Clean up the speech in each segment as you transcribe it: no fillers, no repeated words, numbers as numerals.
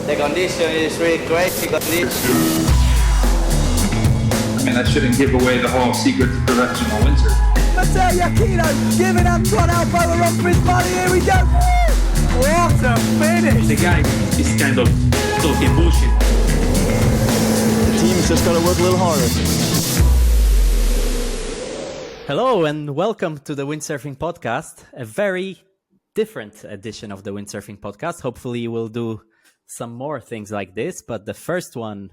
The condition is really crazy condition. I mean, that shouldn't give away the whole secret to professional windsurf. Matteo Iachino giving Antoine Albo a run for his money. Here we go. What a finish. The guy is kind of talking bullshit. The team's just got to work a little harder. Hello and welcome to the Windsurfing Podcast, a very different edition of the Windsurfing Podcast. Hopefully we'll do some more things like this, but the first one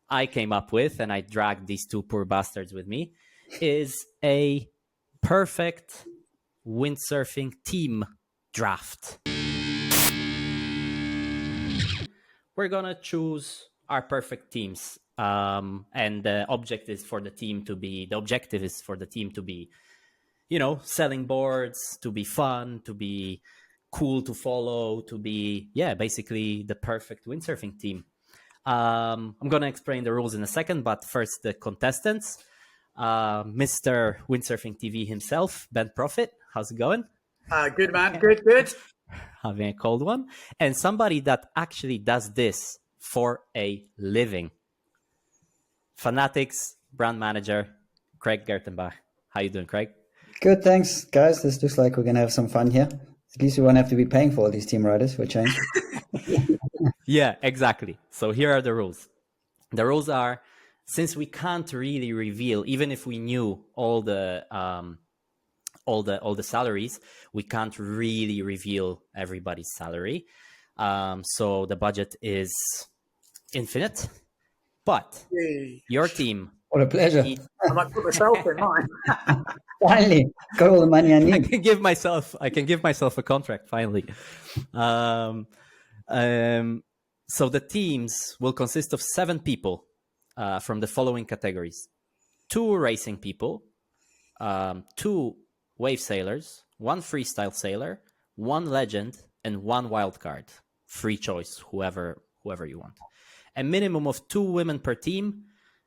I came up with, and I dragged these two poor bastards with me, is a perfect windsurfing team draft. We're gonna choose our perfect teams, and the objective is for the team to be, you know, selling boards, to be fun, to be cool to follow, to be, basically the perfect windsurfing team. I'm going to explain the rules in a second, but first the contestants. Mr. Windsurfing.TV himself, Ben Profit. How's it going? Good, man. Good. Having a cold one. And somebody that actually does this for a living. Fanatics brand manager, Craig Gertenbach. How you doing, Craig? Good, thanks, guys. This looks like we're going to have some fun here. At least we won't have to be paying for all these team riders for a change. Yeah, exactly. So here are the rules. The rules are, since we can't really reveal, even if we knew all the salaries, we can't really reveal everybody's salary. So the budget is infinite. But your team. What a pleasure. I might put myself in mine. Finally, got all the money I need. I can give myself a contract finally. So the teams will consist of 7 people from the following categories: 2 racing people, 2 wave sailors, 1 freestyle sailor, 1 legend, and 1 wildcard. Free choice, whoever you want. A minimum of 2 women per team,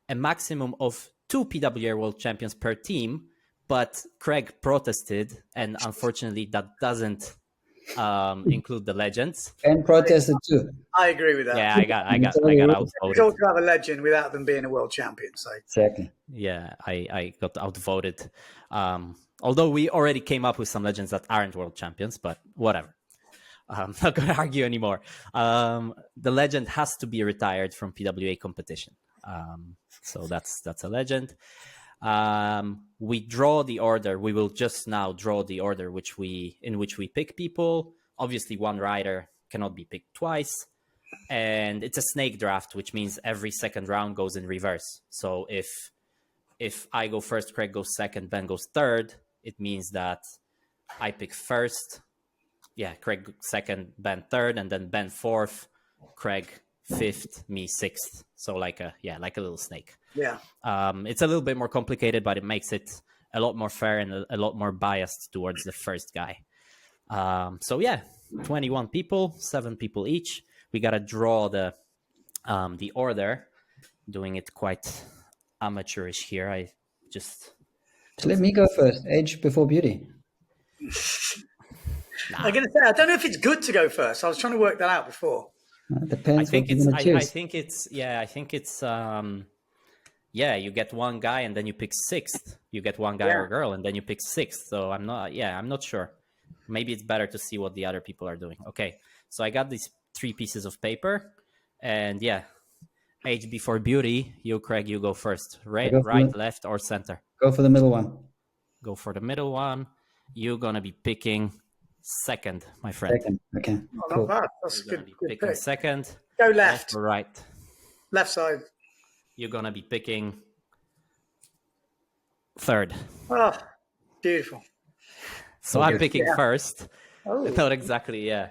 a maximum of 2 PWR World Champions per team. But Craig protested, and unfortunately that doesn't include the legends. And protested too. I agree with that. Yeah, I got outvoted. It's all to have a legend without them being a world champion. So Exactly. Yeah, I got outvoted. Although we already came up with some legends that aren't world champions, but whatever. I'm not going to argue anymore. The legend has to be retired from PWA competition. So that's a legend. We draw the order. We will just now draw the order in which we pick people. Obviously, one rider cannot be picked twice. And it's a snake draft, which means every second round goes in reverse. So if I go first, Craig goes second, Ben goes third, it means that I pick first. Yeah, Craig second, Ben third, and then Ben fourth, Craig fifth, me sixth. So like a little snake. yeah, It's a little bit more complicated, but it makes it a lot more fair and a lot more biased towards the first guy. 21 people, 7 people each. We gotta draw the order. Doing it quite amateurish here. I just Let me go first. Age before beauty. I'm going to say I don't know if it's good to go first. I was trying to work that out before. Depends. I think what you're gonna it's you get one guy and then you pick sixth. You get one guy or girl and then you pick sixth. So I'm not sure. Maybe it's better to see what the other people are doing. Okay, so I got these 3 pieces of paper, and age before beauty. You, Craig, you go first. Right, left, or center. Go for the middle one. Go for the middle one. You're gonna be picking second, my friend. Second. Okay. Oh, Cool. not bad. That's You're good. gonna be Good picking pick. second. Go left. or right. Left side. You're gonna be picking third. Oh, beautiful. So I'm picking first. Oh. Not exactly. Yeah,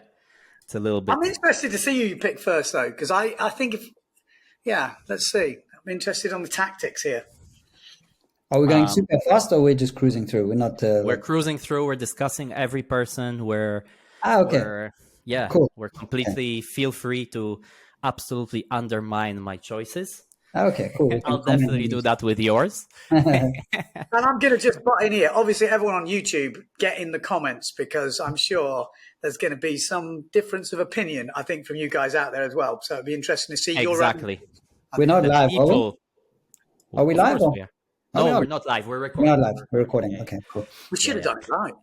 it's a little bit. I'm interested to see who you pick first, though, because I think let's see. I'm interested on the tactics here. Are we going super fast or we're just cruising through? We're not. We're cruising through. We're discussing every person. Okay. Cool. We're completely. Feel free to absolutely undermine my choices. Okay, cool. We can I'll comment definitely on do this. that with yours. And I'm going to just butt in here. Obviously, everyone on YouTube, get in the comments because I'm sure there's going to be some difference of opinion, I think, from you guys out there as well. So it'd be interesting to see your Exactly. We're not The live, are we? people. Are we Of live? course Or? we are. Are we No, not? we're not live. We're We're recording. not live. We're recording. Okay, cool. We should have done it right.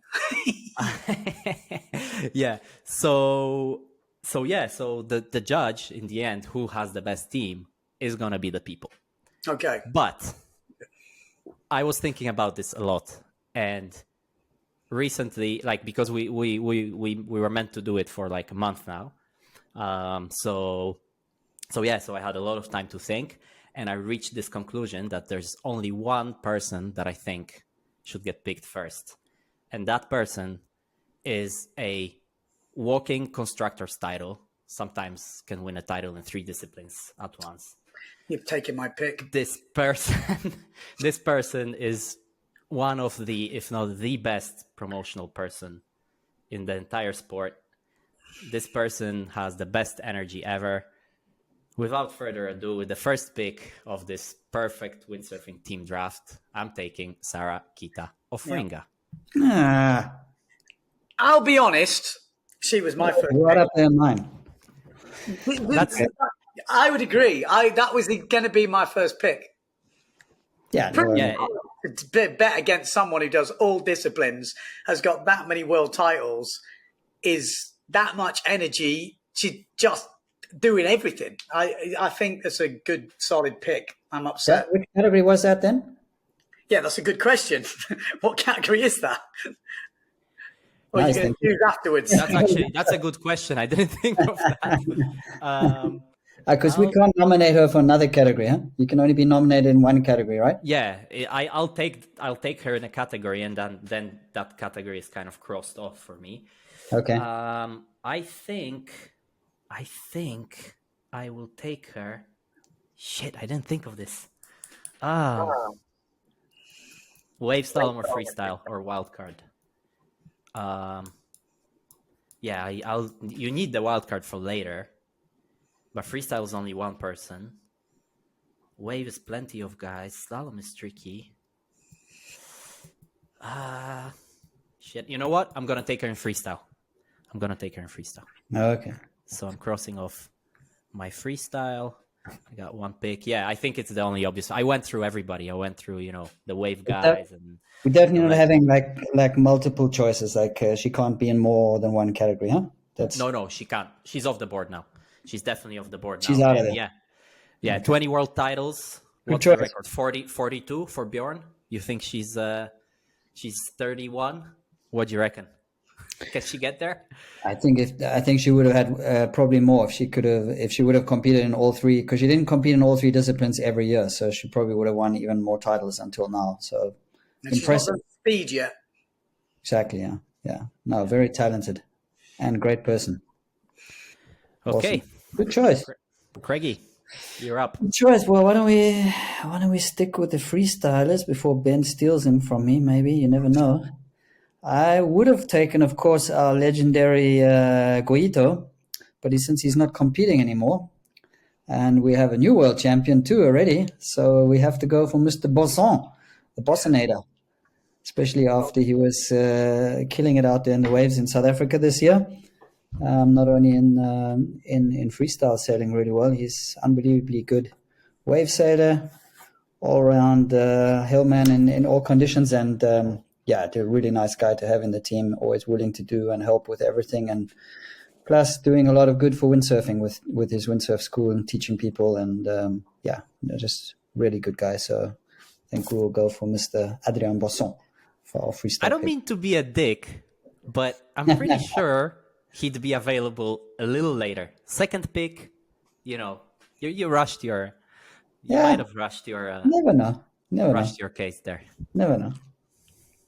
Yeah. So the judge in the end, who has the best team, is gonna be the people. Okay. But I was thinking about this a lot, and recently, like, because we were meant to do it for like a month now, so I had a lot of time to think, and I reached this conclusion that there's only one person that I think should get picked first, and that person is a walking constructor's title. Sometimes can win a title in 3 disciplines at once. You've taken my pick. This person is one of the, if not the best promotional person in the entire sport. This person has the best energy ever. Without further ado, with the first pick of this perfect windsurfing team draft, I'm taking Sarah Kita of Ringa. Ah, I'll be honest, she was my first right pick. up there in mine. That's I would agree. That was going to be my first pick. Yeah, no, yeah. It's a bit bet against someone who does all disciplines, has got that many world titles, is that much energy. She's just doing everything. I think that's a good, solid pick. I'm upset. Which category was that then? Yeah, that's a good question. What category is that? Or Nice, are you going thank to choose afterwards? that's a good question. I didn't think of that. Because we can't nominate her for another category, huh? You can only be nominated in one category, right? Yeah, I'll take her in a category, and then that category is kind of crossed off for me. Okay. I think I will take her. Shit, I didn't think of this. Wave slalom or freestyle or wildcard. Yeah, you need the wildcard for later, but freestyle is only one person. Wave is plenty of guys. Slalom is tricky. Shit. You know what? I'm gonna take her in freestyle. Okay. So I'm crossing off my freestyle. I got one pick. Yeah, I think it's the only obvious. I went through everybody. I went through, the wave guys, and We're definitely not having like multiple choices. Like she can't be in more than one category, huh? That's no, she can't. She's off the board now. She's definitely off the board now. She's out of And there. Yeah. 20 world titles. Good What's the choice. record? 42 for Bjorn. You think she's 31? What do you reckon? Can she get there? I think she would have had probably more if she would have competed in all 3, because she didn't compete in all 3 disciplines every year, so she probably would have won even more titles until now. So impressive. Speed yet. Exactly. Yeah. No, very talented and great person. Okay. Awesome. Good choice. Craigie, you're up. Good choice. Well, why don't we stick with the freestylers before Ben steals him from me? Maybe, you never know. I would have taken, of course, our legendary Goito, but since he's not competing anymore, and we have a new world champion too already, so we have to go for Mr. Bosson, the Bossonator, especially after he was killing it out there in the waves in South Africa this year. Not only in freestyle sailing really well, he's unbelievably good wave sailor, all around hillman in all conditions, and they're a really nice guy to have in the team, always willing to do and help with everything, and plus doing a lot of good for windsurfing with his windsurf school and teaching people, and just really good guy. So I think we will go for Mr. Adrien Bosson for our freestyle. I don't pick. mean to be a dick, but I'm pretty sure he'd be available a little later. Second pick, you rushed your... You might have rushed your... Never know. Your case there. Never know.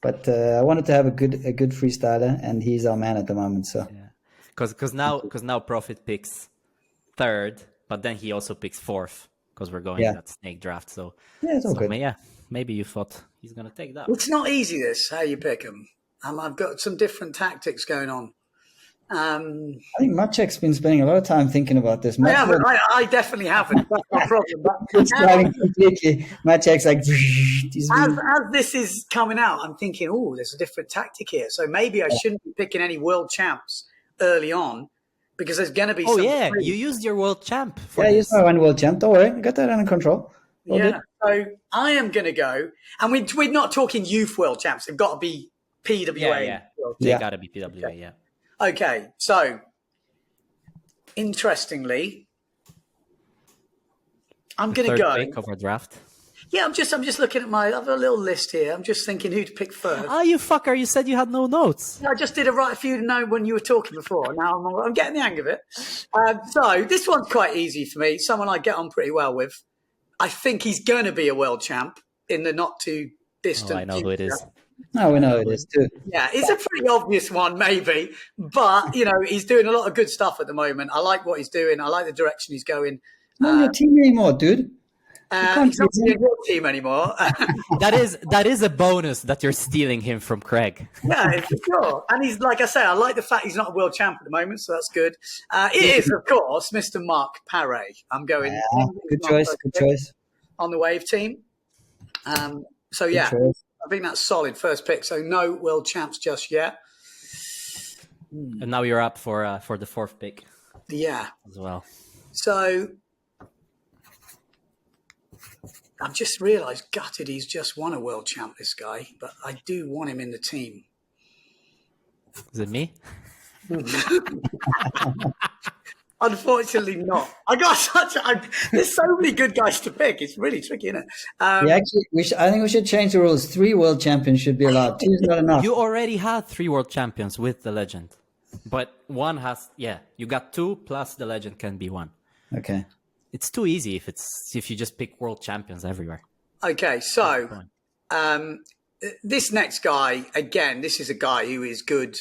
But I wanted to have a good freestyler, and he's our man at the moment. So yeah, because now Profit picks third, but then he also picks fourth because we're going that snake draft. So it's all good. Maybe you thought he's gonna take that. It's not easy. This how you pick them. I've got some different tactics going on. I think Maciek's been spending a lot of time thinking about this. I definitely haven't. That's no problem. But It's driving completely. Maciek's like, as this is coming out, I'm thinking, oh, there's a different tactic here. So maybe I shouldn't be picking any world champs early on because there's going to be some... you used your world champ for yeah, this. he's my one world champ. Don't worry, I got that under control. All good. So I am going to go, and we're not talking youth world champs. They've got to be PWA. Yeah. world They Yeah. gotta be PWA, yeah. Okay, so interestingly, I'm going to Third go. pick of our draft. Yeah, I'm just looking at I have a little list here. I'm just thinking who to pick first. Oh, you fucker! You said you had no notes. I just did a few notes when you were talking before. Now I'm getting the hang of it. So this one's quite easy for me. Someone I get on pretty well with. I think he's going to be a world champ in the not too distant I know who it is. No, we know it is too. Yeah, it's a pretty obvious one, maybe. But, he's doing a lot of good stuff at the moment. I like what he's doing. I like the direction he's going. Not on your team anymore, dude. He's not in your team anymore. That is a bonus that you're stealing him from Craig. Yeah, for sure. And he's, like I say, I like the fact he's not a world champ at the moment, so that's good. It is, of course, Mr. Mark Paré. I'm going. Good choice. Good choice. On the Wave team. So, yeah. I think that's solid first pick. So no world champs just yet. And now you're up for the fourth pick. Yeah. As well. So I've just realised, gutted, he's just won a world champ, this guy. But I do want him in the team. Is it me? Unfortunately not. There's so many good guys to pick. It's really tricky, isn't it? I think we should change the rules. 3 world champions should be allowed. 2 is not enough. You already had 3 world champions with the legend. But one has, you got 2 plus the legend can be 1. Okay. It's too easy if you just pick world champions everywhere. Okay, so this next guy, again, this is a guy who is good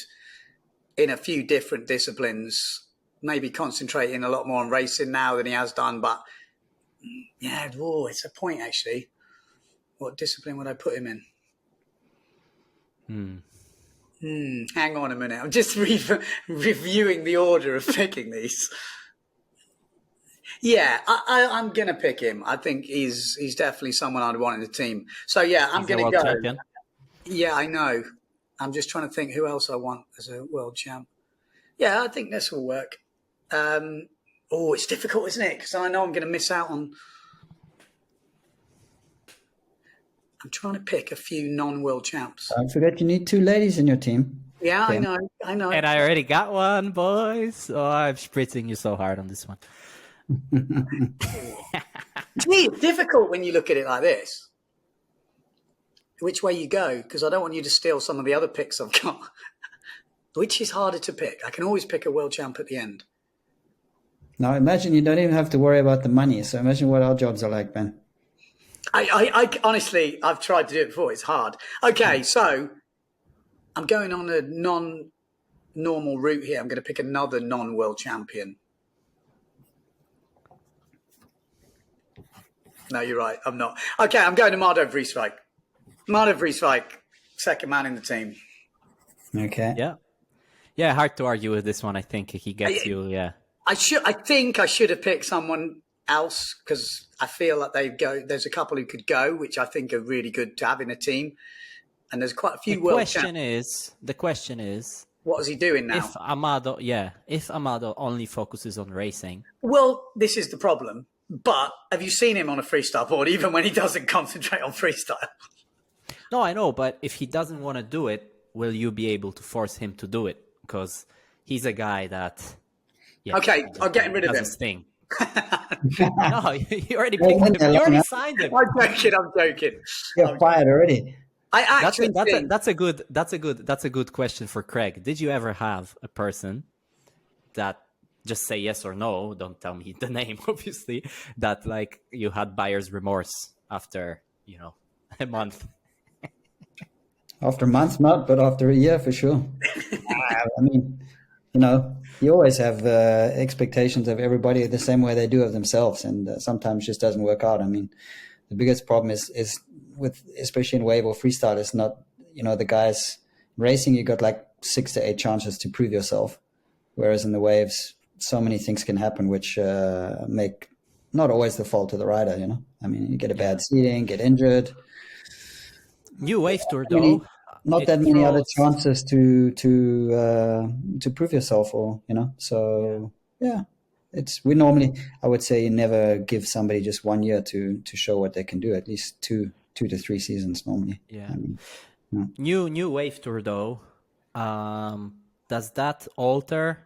in a few different disciplines. Maybe concentrating a lot more on racing now than he has done. But, it's a point, actually. What discipline would I put him in? Hang on a minute. I'm just reviewing the order of picking these. Yeah, I'm going to pick him. I think he's definitely someone I'd want in the team. So, I'm going to go. Champion. Yeah, I know. I'm just trying to think who else I want as a world champ. Yeah, I think this will work. It's difficult, isn't it? Because I know I'm going to miss out on... I'm trying to pick a few non-world champs. Don't forget you need 2 ladies in your team. Yeah, Okay. I know. And I already got one, boys. Oh, I'm spritzing you so hard on this one. It's difficult when you look at it like this. Which way you go? Because I don't want you to steal some of the other picks I've got. Which is harder to pick? I can always pick a world champ at the end. Now imagine you don't even have to worry about the money. So imagine what our jobs are like, Ben. I honestly, I've tried to do it before. It's hard. Okay, so I'm going on a non-normal route here. I'm going to pick another non-world champion. No, you're right. I'm not. Okay, I'm going to Mardo Vrieswijk. Mardo Vrieswijk, second man in the team. Okay. Yeah, hard to argue with this one. I think he gets you, I think I should have picked someone else because I feel like there's a couple who could go, which I think are really good to have in a team. And there's quite a few world champions. The question is, what is he doing now? if Amado only focuses on racing. Well, this is the problem. But have you seen him on a freestyle board, even when he doesn't concentrate on freestyle? No, I know, but if he doesn't want to do it, will you be able to force him to do it? Because he's a guy that... Okay, I'm getting rid of him. His thing. No, you already picked him. You already signed him. I'm joking. You're fired already. I actually think... That's a good question for Craig. Did you ever have a person that just say yes or no? Don't tell me the name, obviously. That like you had buyer's remorse after a month. After a month, not, but after a year for sure. I mean, you always have expectations of everybody the same way they do of themselves, and sometimes just doesn't work out. I mean, the biggest problem is with, especially in wave or freestyle, is not, the guys racing, you got like 6 to 8 chances to prove yourself. Whereas in the waves, so many things can happen, which make not always the fault of the rider. I mean, you get a bad seating, get injured. New wave tour though. Not that many other chances to prove yourself, or So yeah, we normally, I would say, never give somebody just 1 year to show what they can do. At least two to 3 seasons normally. Yeah. New wave tour though. Does that alter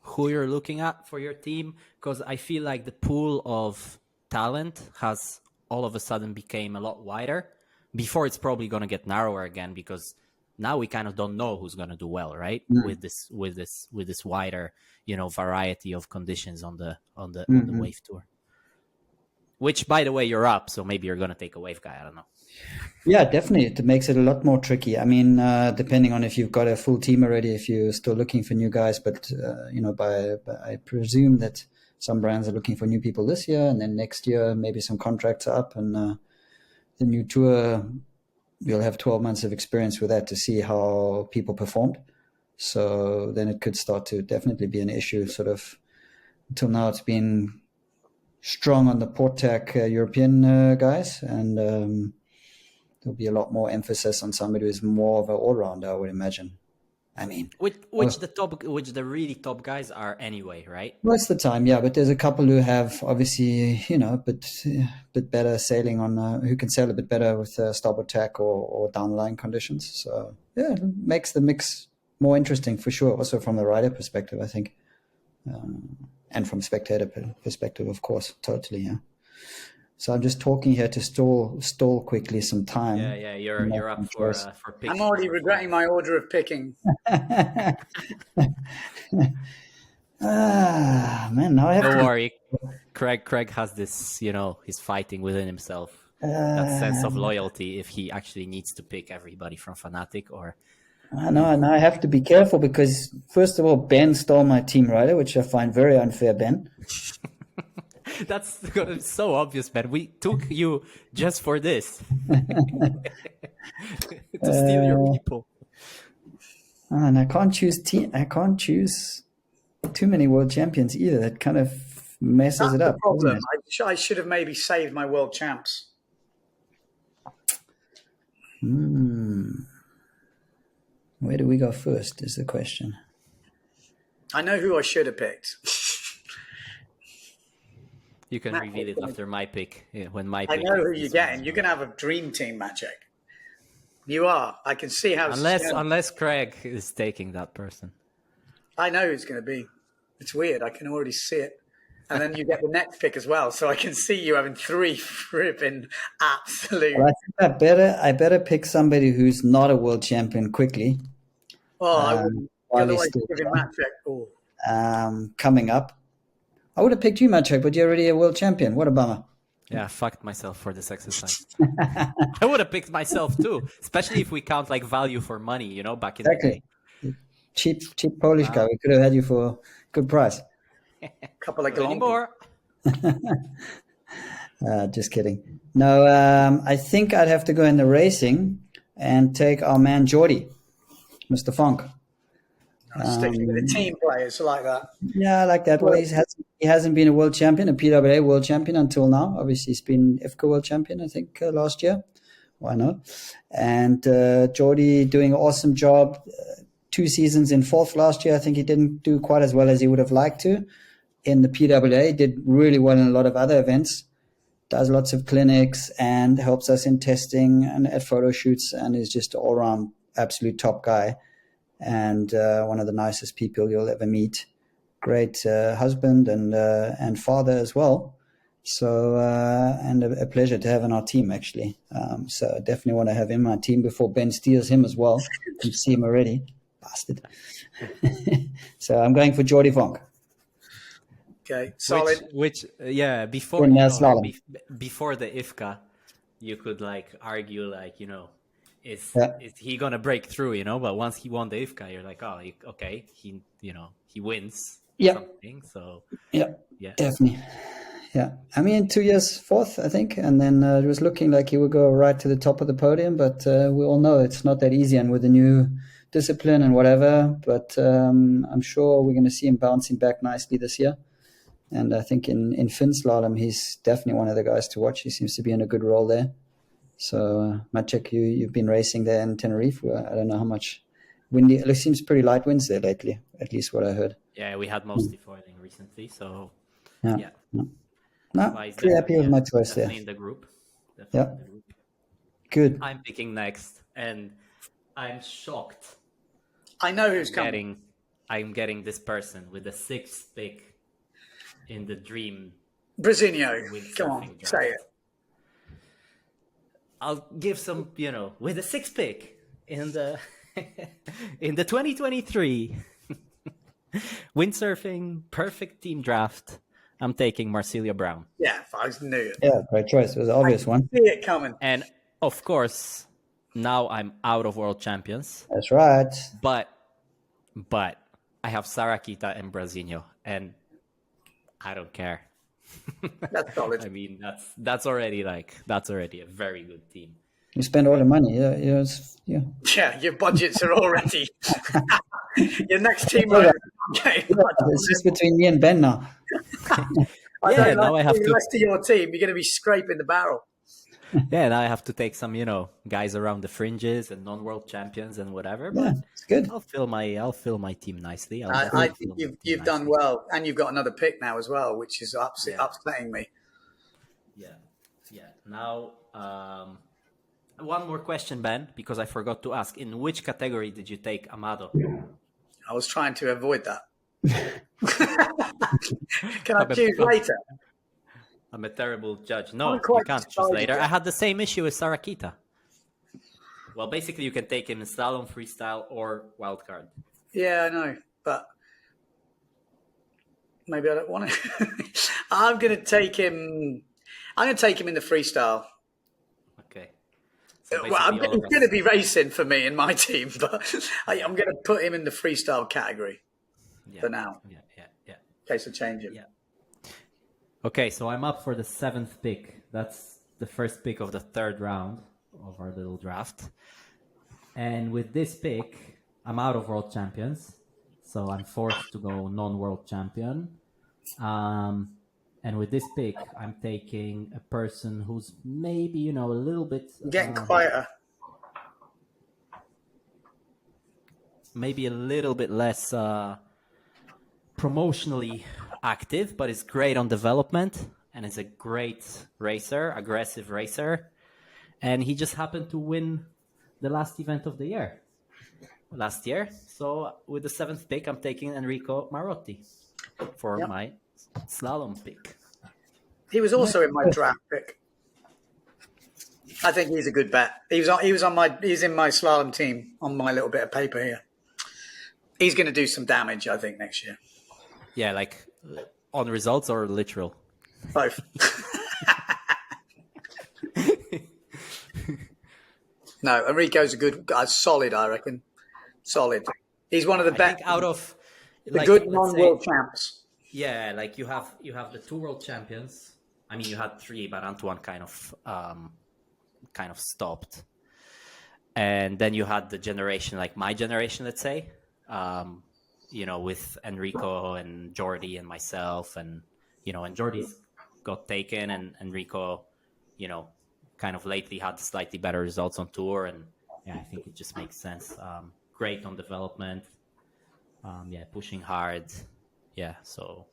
who you're looking at for your team? Because I feel like the pool of talent has all of a sudden became a lot wider. Before, it's probably going to get narrower again, because now we kind of don't know who's going to do well, right? With this wider, variety of conditions on the wave tour. Which, by the way, you're up, so maybe you're going to take a wave guy. I don't know. Yeah, definitely. It makes it a lot more tricky. I mean, depending on if you've got a full team already, if you're still looking for new guys, but I presume that some brands are looking for new people this year, and then next year maybe some contracts are up, and the new tour, you'll have 12 months of experience with that to see how people performed. So then it could start to definitely be an issue. Sort of until now, it's been strong on the Portac European guys, and there'll be a lot more emphasis on somebody who's more of an all-rounder, I would imagine. I mean, which the really top guys are anyway, right? Most of the time, yeah. But there's a couple who have obviously, bit better sailing on, who can sail a bit better with starboard tack or downline conditions. So yeah, it makes the mix more interesting for sure. Also from the rider perspective, I think, and from spectator perspective, of course, totally. Yeah. So I'm just talking here to stall quickly some time. Yeah, you're up for picking. I'm already regretting my order of picking. Man, now I have Don't worry, Craig has this. He's fighting within himself that sense of loyalty. If he actually needs to pick everybody from Fnatic, or I know, and I have to be careful because first of all, Ben stole my team rider, which I find very unfair, Ben. That's so obvious, man. We took you just for this to steal your people. And I can't choose too many world champions either. That kind of messes it up. The problem. I should have maybe saved my world champs. Where do we go first is the question. I know who I should have picked. You can reveal it after my pick. When my I pick know who you're getting. You're going to have a dream team, Magic. You are. I can see how. Unless Craig is taking that person. I know who it's going to be. It's weird. I can already see it. And then you get the next pick as well. So I can see you having 3 fripping absolute. Well, I think I better pick somebody who's not a world champion quickly. Oh, I wouldn't. Otherwise, give him Magic. Oh. Coming up. I would have picked you, Maciek, but you're already a world champion. What a bummer. Yeah, I fucked myself for this exercise. I would have picked myself too, especially if we count like value for money, back in the day. Cheap Polish guy. We could have had you for a good price. Couple of more. Just kidding. No, I think I'd have to go in the racing and take our man Jordy, Mr. Funk. Sticking with the team players like that. Yeah, I like that. Well, he hasn't been a world champion, a PWA world champion until now. Obviously, he's been IFCA world champion, I think, last year. Why not? And Jordy doing an awesome job. 2 seasons in 4th last year. I think he didn't do quite as well as he would have liked to in the PWA. Did really well in a lot of other events. Does lots of clinics and helps us in testing and at photo shoots, and is just an all-round absolute top guy. And one of the nicest people you'll ever meet. Great husband and father as well. So, and a pleasure to have in our team, actually. So I definitely want to have him in my team before Ben steals him as well. You can see him already. Bastard. So I'm going for Jordy Vonk. Okay, solid. Before before the IFCA, you could argue is he gonna break through? But once he won the IFCA, you're like, oh, okay, he wins. Yeah. Something, so yeah, definitely. Yeah, I mean, 2 years 4th, I think, and then it was looking like he would go right to the top of the podium. But we all know it's not that easy, and with the new discipline and whatever, but I'm sure we're going to see him bouncing back nicely this year. And I think in Finn slalom, he's definitely one of the guys to watch. He seems to be in a good role there. So, Maciek, you've been racing there in Tenerife. I don't know how much windy. It seems pretty light winds there lately, at least what I heard. Yeah, we had mostly foiling recently, so yeah. No, pretty happy with my choice there. Definitely in the group. Yeah. Good. I'm picking next, and I'm shocked. I know who's coming. I'm getting this person with the 6th pick in the dream. Brazinho, come on, draft. say it. I'll give some, with the 6th pick in the in the 2023 windsurfing perfect team draft. I'm taking Marsilio Brown. Yeah, I knew it. Yeah, great choice. It was an obvious one. See it coming. And of course, now I'm out of world champions. That's right. But I have Sarakita and Brazinho, and I don't care. That's solid. I mean, that's already a very good team. You spend all the money. Yeah. Yeah, your budgets are already. Your next team. Okay. It's just between me and Ben now. Now I have the rest of your team. You're going to be scraping the barrel. Yeah, now I have to take some, guys around the fringes and non-world champions and whatever. But Yeah, it's good. I'll fill my team nicely. I think you've done well, and you've got another pick now as well, which is upsetting me. Yeah. Now, one more question, Ben, because I forgot to ask. In which category did you take Amado? I was trying to avoid that. Can I choose later? I'm a terrible judge. No, you quite can't choose decided later. yet. I had the same issue with Sarakita. Well, basically, you can take him in slalom, freestyle, or wildcard. Yeah, I know, but maybe I don't want to. I'm going to take him in the freestyle. Okay. So Well, basically it's going to be racing for me in my team, but I'm going to put him in the freestyle category for now. Yeah. In case I change it. Yeah. Okay, so I'm up for the 7th pick. That's the first pick of the 3rd round of our little draft. And with this pick, I'm out of world champions. So I'm forced to go non-world champion. And with this pick, I'm taking a person who's maybe, a little bit... Getting quieter. Maybe a little bit less promotionally active, but is great on development and is a great racer, aggressive racer. And he just happened to win the last event of the year last year. So with the 7th pick, I'm taking Enrico Marotti for my slalom pick. He was also in my draft pick. I think he's a good bet. He's in my slalom team on my little bit of paper here. He's going to do some damage, I think, next year. Yeah, like on results or literal? Both. No, Enrico's a solid, I reckon. Solid. He's one of the best. Out of the good non-world champs. Yeah, like you have the 2 world champions. I mean, you had 3, but Antoine kind of stopped. And then you had the generation, like my generation, let's say. With Enrico and Jordi and myself, and and Jordi's got taken, and Enrico, kind of lately had slightly better results on tour, and I think it just makes sense. Great on development, pushing hard, So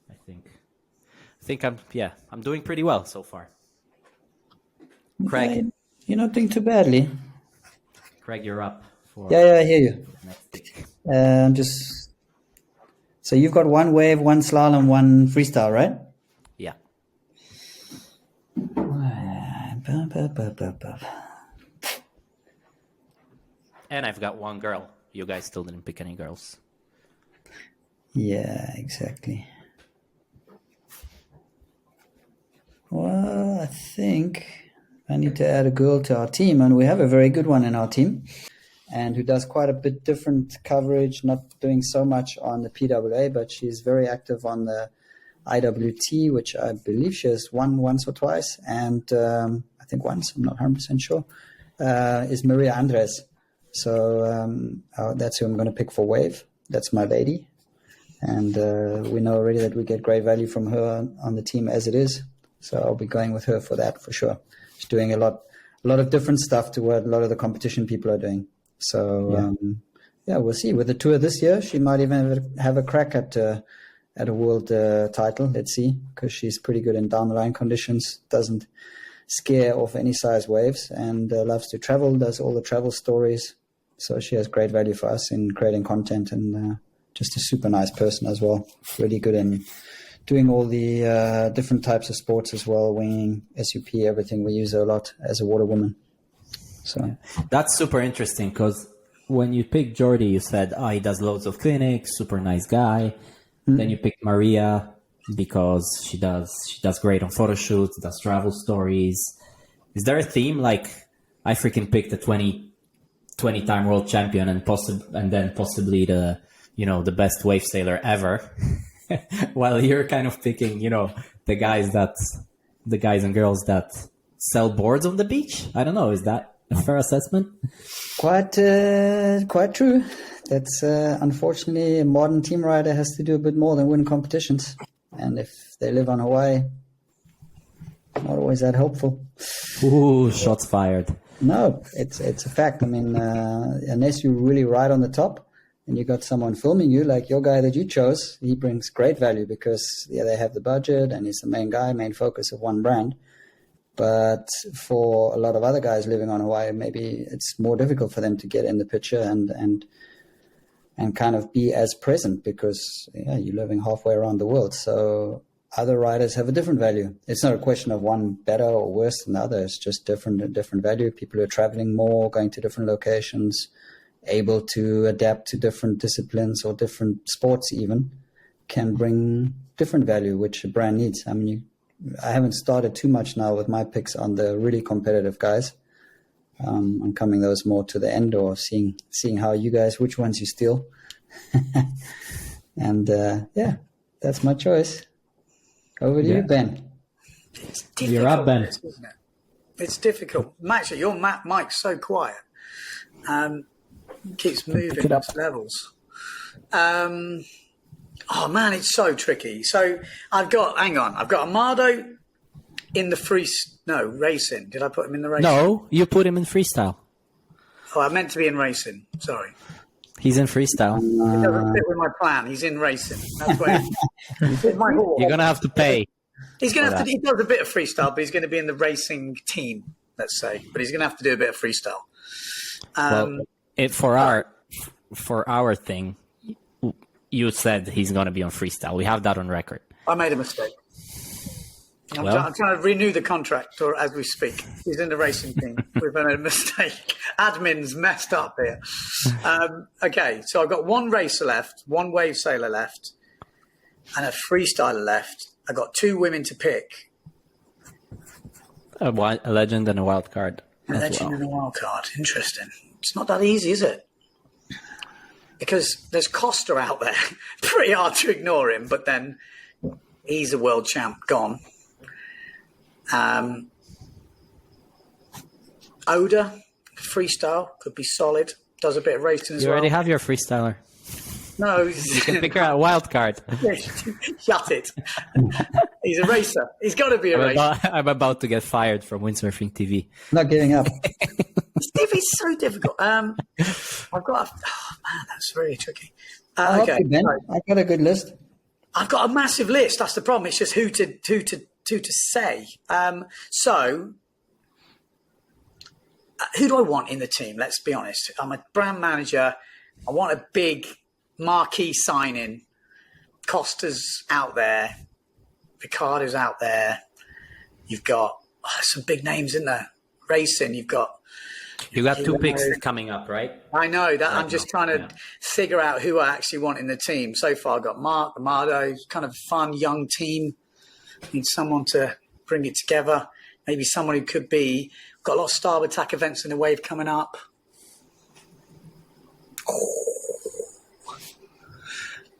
I think I'm doing pretty well so far. Craig, you're not doing too badly. Craig, you're up. Yeah, I hear you. Next pick. So you've got 1 wave, 1 slalom, 1 freestyle, right? Yeah. And I've got 1 girl. You guys still didn't pick any girls. Yeah, exactly. Well, I think I need to add a girl to our team, and we have a very good one in our team, and who does quite a bit different coverage, not doing so much on the PWA, but she's very active on the IWT, which I believe she has won once or twice, and I think once, I'm not 100% sure, is Maria Andres. So that's who I'm going to pick for wave. That's my lady. And we know already that we get great value from her on the team as it is. So I'll be going with her for that for sure. She's doing a lot of different stuff to what a lot of the competition people are doing. So we'll see. With the tour this year, she might even have a crack at a world title. Let's see, because she's pretty good in down the line conditions. Doesn't scare off any size waves, and loves to travel. Does all the travel stories. So she has great value for us in creating content, and just a super nice person as well. Really good in doing all the different types of sports as well, winging, SUP, everything. We use her a lot as a water woman. So that's super interesting, because when you picked Jordi, you said, he does loads of clinics, super nice guy. Mm-hmm. Then you picked Maria because she does great on photo shoots, does travel stories. Is there a theme? Like, I freaking picked a 20-time world champion and then possibly the best wave sailor ever. While you're kind of picking, the guys and girls that sell boards on the beach. I don't know. Is that a fair assessment? Quite true. That's unfortunately, a modern team rider has to do a bit more than win competitions. And if they live on Hawaii, not always that helpful. Ooh, shots fired. No, it's a fact. I mean, unless you really ride on the top, and you got someone filming you, like your guy that you chose, he brings great value because they have the budget and he's the main focus of one brand. But for a lot of other guys living on Hawaii, maybe it's more difficult for them to get in the picture and kind of be as present because you're living halfway around the world. So other riders have a different value. It's not a question of one better or worse than the other. It's just different value. People who are traveling more, going to different locations, able to adapt to different disciplines or different sports even, can bring different value, which a brand needs. I mean, I haven't started too much now with my picks on the really competitive guys. I'm coming those more to the end, or seeing how you guys, which ones you steal. And that's my choice. Over to you, Ben. You're up, Ben. Isn't it? It's difficult. Actually, your mic's so quiet. Keeps moving its levels. Oh man, it's so tricky. So I've got Amado in the racing. Did I put him in the racing? No, you put him in freestyle. Oh, I meant to be in racing. Sorry. He's in freestyle. It doesn't fit with my plan. He's in racing. That's where it's my horse. You're gonna have to pay. He's gonna have to. He does a bit of freestyle, but he's going to be in the racing team. Let's say, but he's going to have to do a bit of freestyle. For our thing, you said he's going to be on freestyle. We have that on record. I made a mistake. I'm trying to renew the contract, or as we speak. He's in the racing team. We've made a mistake. Admin's messed up here. Okay, so I've got one racer left, one wave sailor left, and a freestyler left. I've got two women to pick. A legend and a wild card. A legend and a wild card. Interesting. It's not that easy, is it? Because there's Costa out there. Pretty hard to ignore him, but then he's a world champ gone. Oda, freestyle, could be solid. Does a bit of racing as well. You already have your freestyler. No. You can pick out a wild card. Shut it. He's a racer. He's got to be a racer. I'm about to get fired from Windsurfing.TV. Not giving up. Stevie's so difficult. I've got that's really tricky. Okay, Ben. I've got a good list. I've got a massive list. That's the problem. It's just who to say. So who do I want in the team? Let's be honest. I'm a brand manager. I want a big marquee signing. Costa's out there. Ricardo's out there. You've got some big names in there. Racing. You got two picks coming up, right? I know that. I'm just trying to figure out who I actually want in the team. So far, I've got Mark, Amado, kind of fun, young team. Need someone to bring it together. Maybe someone who could be. Got a lot of starboard attack events in the wave coming up. Oh.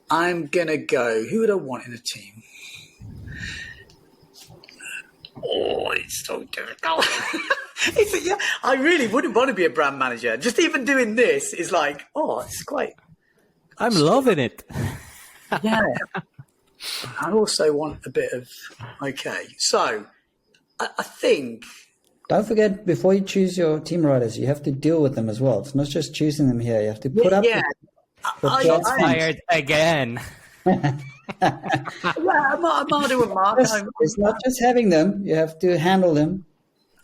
I'm going to go. Who would I want in the team? Oh, it's so difficult. Yeah, I really wouldn't want to be a brand manager. Just even doing this is like, oh, it's quite. I'm loving it. Yeah. I also want a bit of. Okay, so I think. Don't forget, before you choose your team riders, you have to deal with them as well. It's not just choosing them here. You have to put up. Yeah. Shots fired again. Yeah, I'm not doing Mark. It's not just having them. You have to handle them.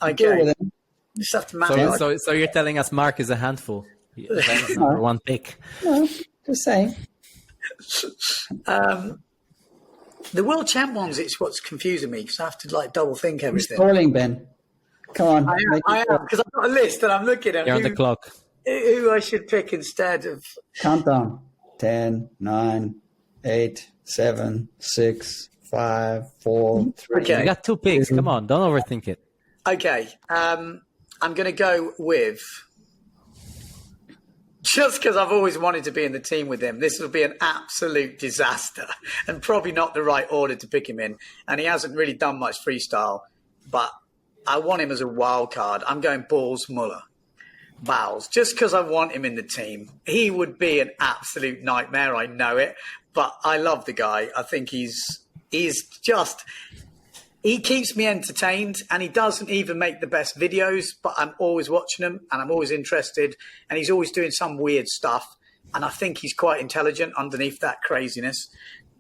Deal Okay. with them. Just have to manage. So you're telling us Mark is a handful. Number one pick. No, just saying. The world champ ones, it's what's confusing me because I have to like double think You're everything. stalling, Ben. Come on. I am because I've got a list and I'm looking at You're on the clock. who I should pick instead of. Countdown. 10, 9, 8, 7, 6, 5, 4, 3. Okay. You got 2 picks. Come on, don't overthink it. Okay, I'm going to go with. Just because I've always wanted to be in the team with him, this will be an absolute disaster and probably not the right order to pick him in. And he hasn't really done much freestyle, but I want him as a wild card. I'm going Balls Muller. Bowles, just because I want him in the team. He would be an absolute nightmare, I know it, but I love the guy. I think he's just... He keeps me entertained and he doesn't even make the best videos, but I'm always watching them and I'm always interested and he's always doing some weird stuff. And I think he's quite intelligent underneath that craziness.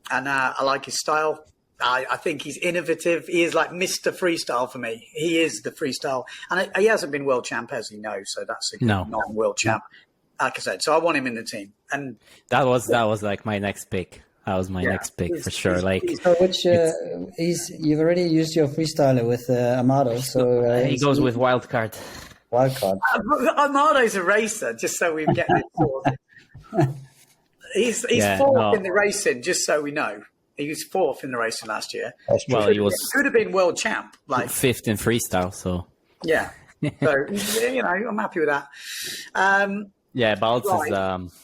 And I like his style. I think he's innovative. He is like Mr. Freestyle for me. He is the freestyle. And he hasn't been world champ, as you know, so that's a non-world champ. Like I said, so I want him in the team. And that was like my next pick. That was my next pick for sure. So which you've already used your freestyler with Amado, so he goes with wildcard. Wildcard. Amado's a racer, just so we get it sorted. He's fourth in the racing, just so we know. He was fourth in the racing last year. Well, he could have been world champ, like fifth in freestyle. So yeah, so I'm happy with that. Yeah, Baltz is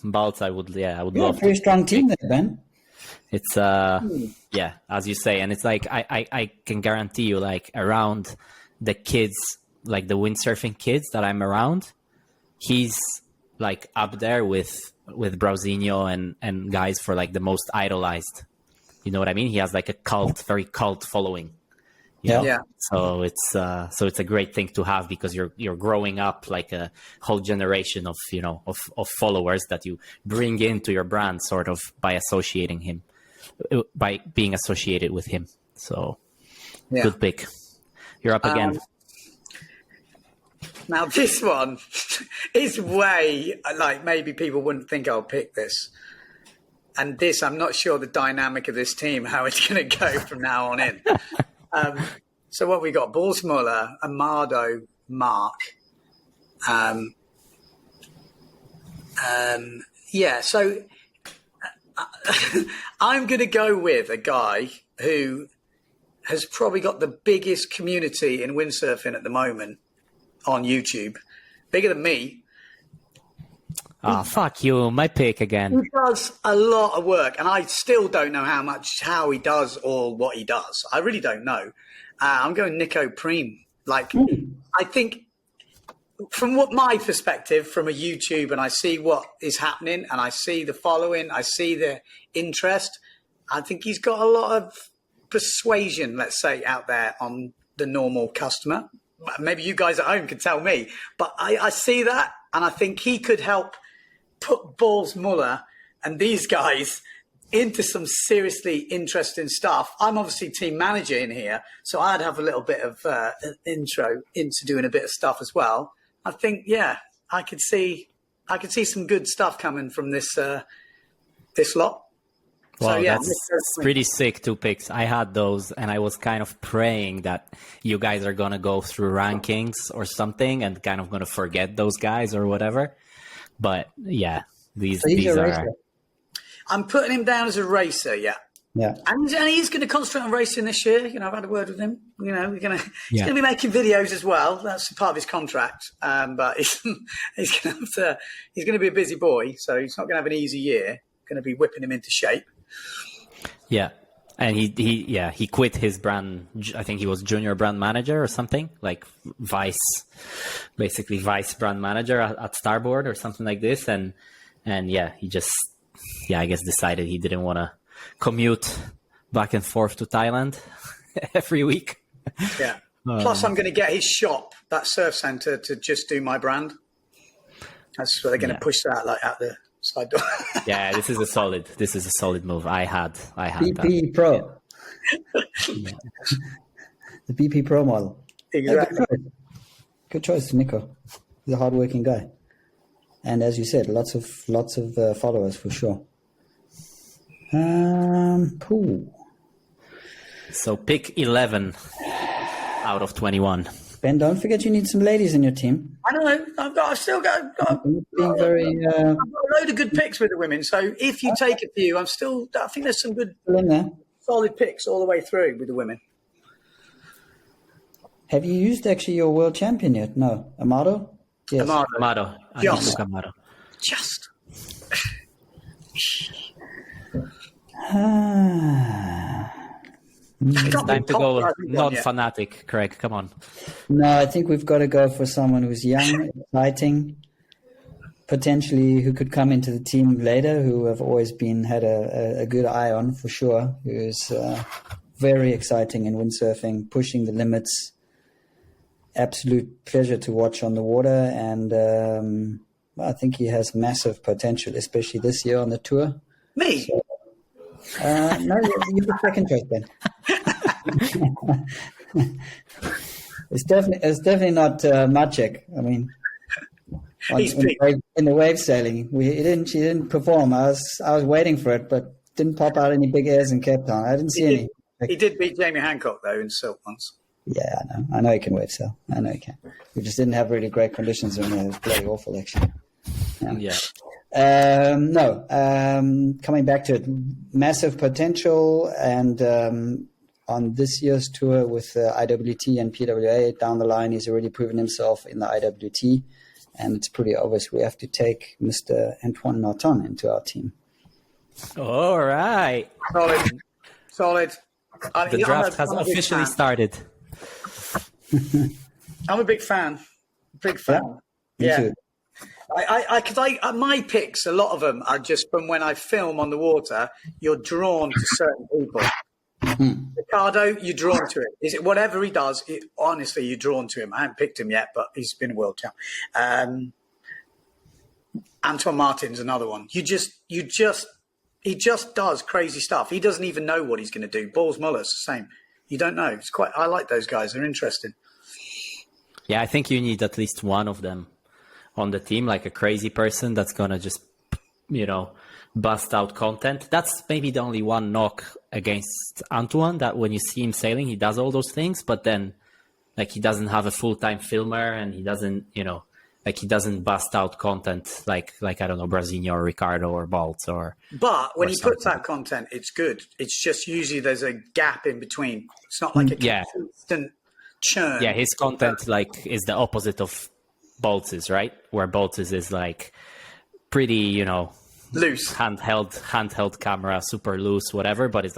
Baltz. I would love. A very strong team there, Ben. It's yeah, as you say, and it's like I can guarantee you, like around the kids, like the windsurfing kids that I'm around, he's like up there with Brausinho and guys for like the most idolized. You know what I mean? He has like a very cult following. Yeah. So it's a great thing to have because you're growing up like a whole generation of of followers that you bring into your brand sort of by being associated with him. So good pick. You're up again. Now this one is way like maybe people wouldn't think I'll pick this. And this, I'm not sure the dynamic of this team, how it's going to go from now on in. So what we got? Balls Muller, Amado, Mark. So I'm going to go with a guy who has probably got the biggest community in windsurfing at the moment on YouTube. Bigger than me. Oh, fuck you. My pick again. He does a lot of work, and I still don't know how he does all what he does. I really don't know. I'm going Nico Preem. I think from my perspective, from a YouTube, and I see what is happening, and I see the following, I see the interest, I think he's got a lot of persuasion, let's say, out there on the normal customer. Maybe you guys at home can tell me, but I see that, and I think he could help put Balls Muller and these guys into some seriously interesting stuff. I'm obviously team manager in here, so I'd have a little bit of an intro into doing a bit of stuff as well. I think, I could see some good stuff coming from this lot. Wow, so, that's pretty sick. 2 picks. I had those, and I was kind of praying that you guys are gonna go through rankings or something, and kind of gonna forget those guys or whatever. But yeah, these are. Racer. I'm putting him down as a racer. Yeah. And he's going to concentrate on racing this year. I've had a word with him. He's going to be making videos as well. That's part of his contract. But he's going to be a busy boy, so he's not going to have an easy year. Going to be whipping him into shape. Yeah. he quit his brand. I think he was junior brand manager or something, like vice brand manager at Starboard or something like this. And he just, I guess decided he didn't want to commute back and forth to Thailand every week. Yeah. Plus, I'm going to get his shop, that surf center, to just do my brand. That's where they're going to push that like out the side door. Yeah, this is a solid move. I had BP that. Pro. The BP Pro model. Exactly. Yeah, good choice, Nico. He's a hardworking guy, and as you said, lots of followers for sure. Cool. So pick 11 out of 21. Ben, don't forget you need some ladies in your team. I know. I've still got a load of good picks with the women. So if you take a few, I think there's some good, in there. solid picks all the way through with the women. Have you used actually your world champion yet? No. Amado? Yes. Amado. Just. It's time to go non-fanatic, Craig. Come on. No, I think we've got to go for someone who's young, exciting, potentially who could come into the team later, who have always had a good eye on for sure, who's very exciting in windsurfing, pushing the limits. Absolute pleasure to watch on the water, and I think he has massive potential, especially this year on the tour. Me? So, no, you're the second choice, Ben. It's definitely not Maciek. I mean, in the wave sailing, she didn't perform. I was waiting for it, but didn't pop out any big airs in Cape Town. I didn't see any. He did beat Jamie Hancock though in silk once. Yeah, I know he can wave sail. I know he can. We just didn't have really great conditions when it was bloody awful, actually. Yeah. Coming back to it, massive potential, and on this year's tour with IWT and PWA down the line, he's already proven himself in the IWT, and it's pretty obvious we have to take Mr. Antoine Martin into our team. All right. Solid. The draft has officially started. I'm a big fan. Me too. My picks, a lot of them are just from when I film on the water. You're drawn to certain people. Ricardo, you're drawn to it. Is it whatever he does? Honestly, you're drawn to him. I haven't picked him yet, but he's been a world champ. Antoine Martin's another one. He just does crazy stuff. He doesn't even know what he's going to do. Balls Muller's the same. You don't know. I like those guys. They're interesting. Yeah, I think you need at least one of them on the team, like a crazy person that's going to just, bust out content. That's maybe the only one knock against Antoine, that when you see him sailing, he does all those things, but then he doesn't have a full-time filmer, and he doesn't, he doesn't bust out content like I don't know, Brasinho or Ricardo or Baltz or. But when he puts out content, it's good. It's just usually there's a gap in between. It's not like a consistent churn. Yeah, his content is the opposite of Baltz's, right? Where Baltz's is pretty, loose, handheld camera, super loose, whatever. But it's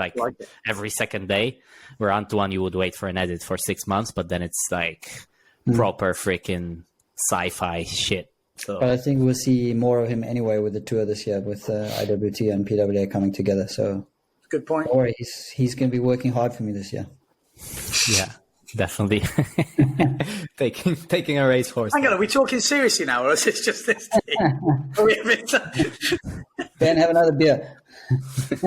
every second day. Where Antoine, you would wait for an edit for 6 months, but then it's proper freaking sci-fi shit. So. But I think we'll see more of him anyway with the tour this year, with IWT and PWA coming together. So good point. Don't worry, he's going to be working hard for me this year. Yeah, definitely. taking a race horse. Hang on, are we talking seriously now, or is it just this thing? Ben, have another beer. It's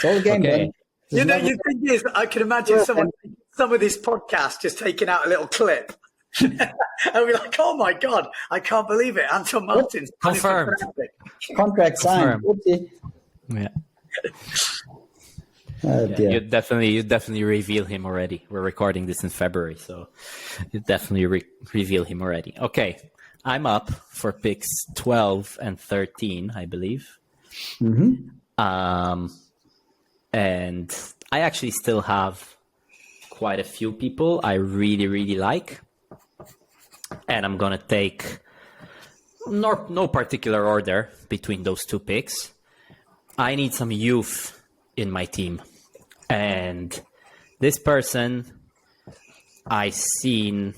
all the game, okay. Ben. The thing is, I can imagine some of this podcast just taking out a little clip. And we're like, oh my God, I can't believe it. Anton Martin's confirmed. Contract signed. Yeah. Dear. You definitely reveal him already. We're recording this in February, so you definitely reveal him already. Okay, I'm up for picks 12 and 13, I believe. Mm-hmm. And I actually still have quite a few people I really, really like. And I'm going to take no particular order between those two picks. I need some youth in my team. And this person I've seen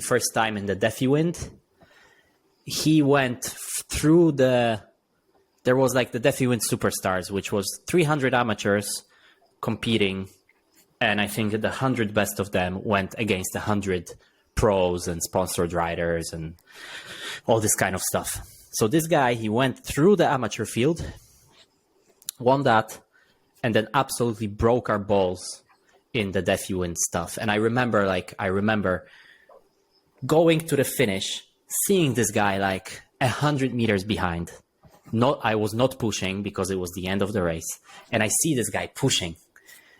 first time in the Defi Wind. He went through there was like the Defi Wind Superstars, which was 300 amateurs competing. And I think the 100 best of them went against 100 pros and sponsored riders and all this kind of stuff. So this guy, he went through the amateur field, won that, and then absolutely broke our balls in the Defi Wind stuff. And I remember going to the finish, seeing this guy like 100 meters behind. I was not pushing because it was the end of the race. And I see this guy pushing.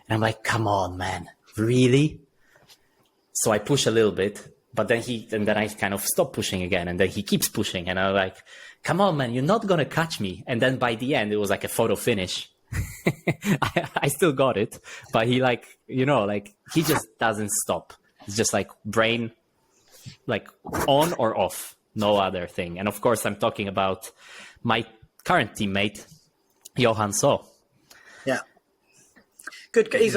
And I'm like, come on, man, really? So I push a little bit, but then I kind of stop pushing again. And then he keeps pushing. And I'm like, come on, man, you're not going to catch me. And then by the end, it was like a photo finish. I still got it, but he he just doesn't stop. It's just like brain, like on or off, no other thing. And of course, I'm talking about my current teammate, Johan So. Yeah. Good. He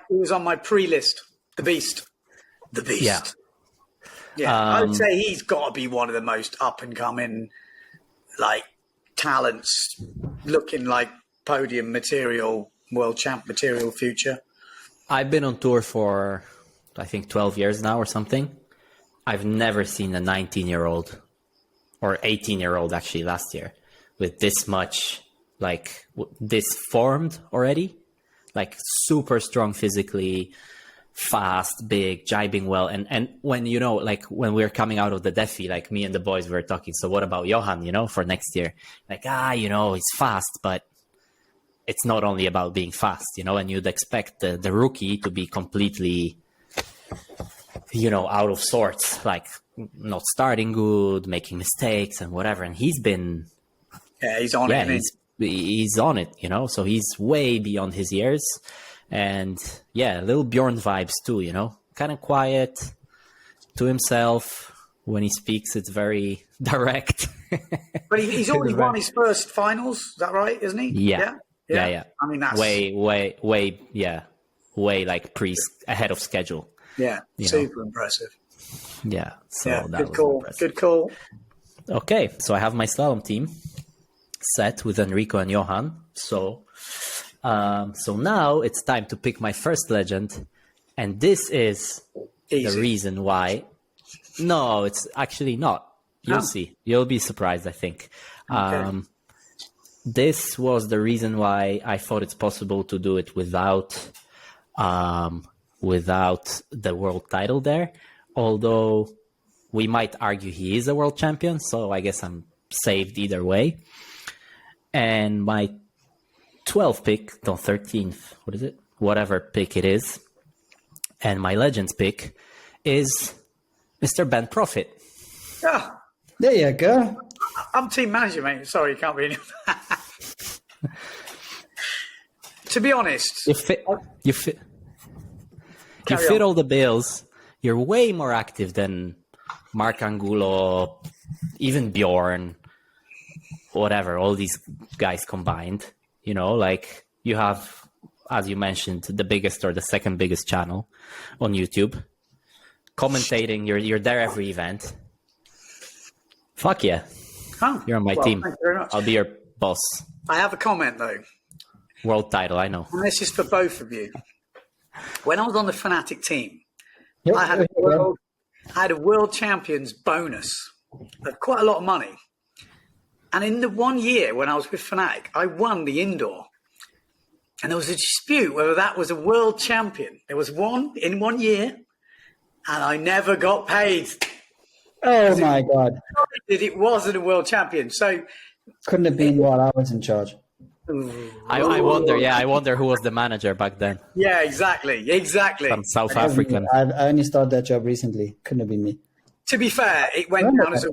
was on my pre-list. The Beast. Yeah. Yeah. I would say he's got to be one of the most up and coming, like, talents, looking like podium material, world champ material future. I've been on tour for, I think, 12 years now or something. I've never seen a 19-year-old or 18-year-old actually last year with this much, like, this formed already. Like, super strong physically, fast, big, jibing well. And when, like, when we're coming out of the Defi, like, me and the boys were talking, so what about Johan, for next year? Like, he's fast, but it's not only about being fast, and you'd expect the rookie to be completely, out of sorts, like not starting good, making mistakes and whatever. And he's been, he's on it. He's on it, so he's way beyond his years. And a little Bjorn vibes too, kind of quiet to himself. When he speaks, it's very direct. But he's already won his first finals. Is that right? Isn't he? Yeah. I mean, that's way like ahead of schedule. Yeah, super impressive. Yeah, so that was cool. impressive. Good call. Okay, so I have my slalom team set with Enrico and Johan. So now it's time to pick my first legend, and this is the reason why. No, it's actually not. You'll see. You'll be surprised, I think. Okay. This was the reason why I thought it's possible to do it without the world title there. Although we might argue he is a world champion, so I guess I'm saved either way. And my 12th pick, no, 13th, what is it? Whatever pick it is. And my Legends pick is Mr. Ben Profit. Yeah. There you go. I'm team manager, mate. Sorry, you can't be in it. To be honest, you fit all the bills. You're way more active than Mark Angulo, even Bjorn, whatever, all these guys combined. Like you have, as you mentioned, the biggest or the second biggest channel on YouTube. Commentating, you're there every event. Fuck yeah. Oh, you're on my team. Thank you very much. I'll be your boss. I have a comment though. World title, I know. And this is for both of you. When I was on the Fnatic team, Yep, I had a world champions bonus of quite a lot of money. And in the 1 year when I was with Fnatic, I won the indoor. And there was a dispute whether that was a world champion. There was one in 1 year, and I never got paid. Oh my God. It wasn't a world champion. So couldn't have been while I was in charge. I wonder who was the manager back then. Yeah, exactly. Some South African. I only started that job recently. Couldn't have been me. To be fair, it went down as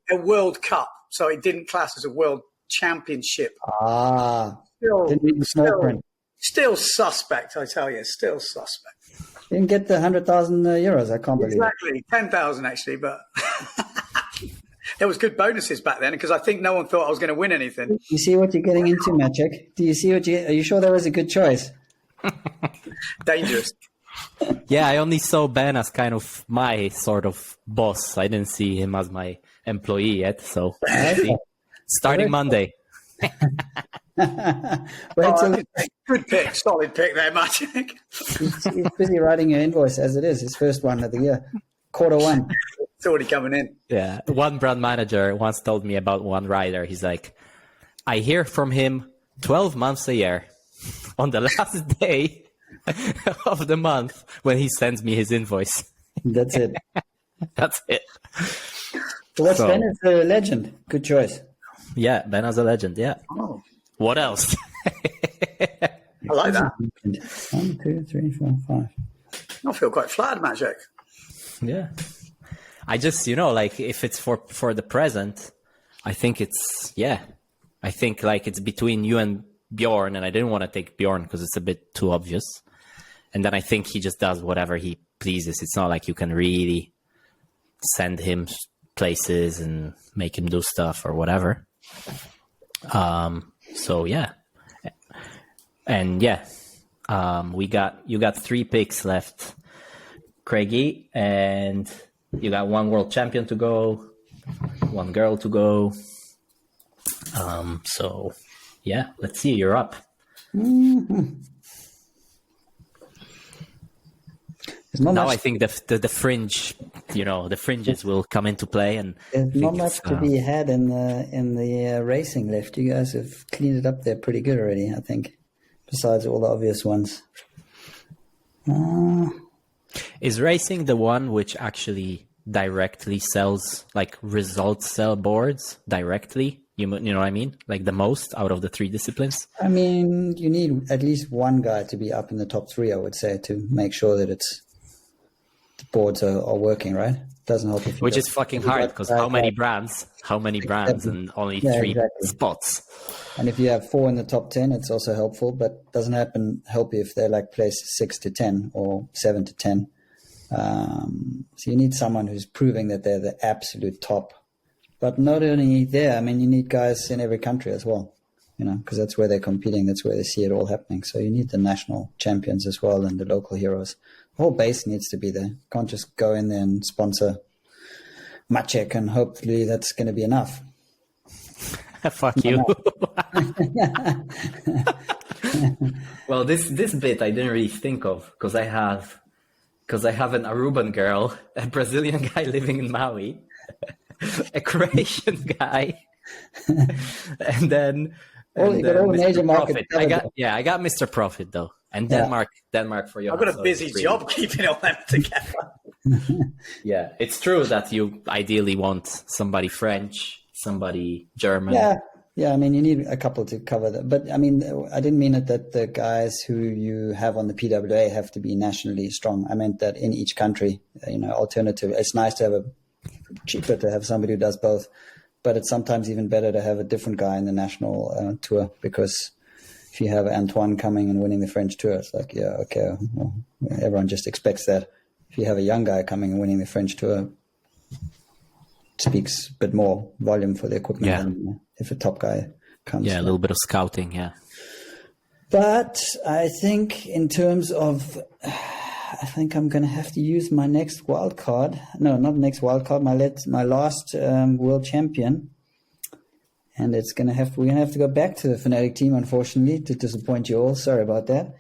a World Cup, so it didn't class as a World Championship. Didn't read the small print. Still suspect, I tell you. Still suspect. Didn't get the 100,000 euros. I can't believe it. Exactly, 10,000 actually, but there was good bonuses back then because I think no one thought I was going to win anything. You see what you're getting into, Magic? Do you see are you sure that was a good choice? Dangerous. Yeah, I only saw Ben as kind of my sort of boss. I didn't see him as my employee yet. So see. Starting Monday. Good pick, solid pick there, Magic. He's busy writing your invoice as it is. His first one of the year. Q1. It's already coming in. Yeah. One brand manager once told me about one rider. He's like, I hear from him 12 months a year. On the last day of the month when he sends me his invoice. That's it. That's it. So what's Ben as a legend? Good choice. Yeah, Ben as a legend, yeah. Oh, What else? I like that. 1, 2, 3, 4, 5. I feel quite flattered, Magic. Yeah. I just, like if it's for the present, I think it's, I think like it's between you and Bjorn, and I didn't want to take Bjorn because it's a bit too obvious. And then I think he just does whatever he pleases. It's not like you can really send him places and make him do stuff or whatever. So yeah. And yeah, you got 3 picks left, Craigie, and you got 1 world champion to go, 1 girl to go. So yeah, let's see. You're up. Mm-hmm. Now I think the fringe, the fringes will come into play, and there's not much to be had in the racing left. You guys have cleaned it up there pretty good already, I think. Besides all the obvious ones. Is racing the one which actually directly sells, like results sell boards directly? You know what I mean? Like the most out of the 3 disciplines? I mean, you need at least one guy to be up in the top 3, I would say, to make sure that the boards are working, right? Doesn't help if you Which is fucking hard, because how many brands and only 3 spots. And if you have 4 in the top 10, it's also helpful, but doesn't help you if they're like placed 6 to 10 or 7 to 10. So you need someone who's proving that they're the absolute top. But not only there, I mean, you need guys in every country as well, because that's where they're competing. That's where they see it all happening. So you need the national champions as well and the local heroes. The whole base needs to be there. You can't just go in there and sponsor Maciek and hopefully that's going to be enough. Fuck you. Well, this bit I didn't really think of because I have an Aruban girl, a Brazilian guy living in Maui, a Croatian guy, and then major market. I got Mr. Profit though, and Denmark for your. I've got a busy job keeping all them together. Yeah, it's true that you ideally want somebody French, somebody German. Yeah. I mean, you need a couple to cover that. But I mean, I didn't mean it that the guys who you have on the PWA have to be nationally strong. I meant that in each country, alternative. It's nice to have cheaper to have somebody who does both, but it's sometimes even better to have a different guy in the national tour, because if you have Antoine coming and winning the French tour, it's like, yeah, okay, well, everyone just expects that. If you have a young guy coming and winning the French tour, it speaks a bit more volume for the equipment than if a top guy comes. Yeah, a little bit of scouting, yeah. But I think in terms of, I think I'm going to have to use my next wild card. No, not next wild card. My last world champion, and we're going to have to go back to the Fnatic team, unfortunately, to disappoint you all. Sorry about that.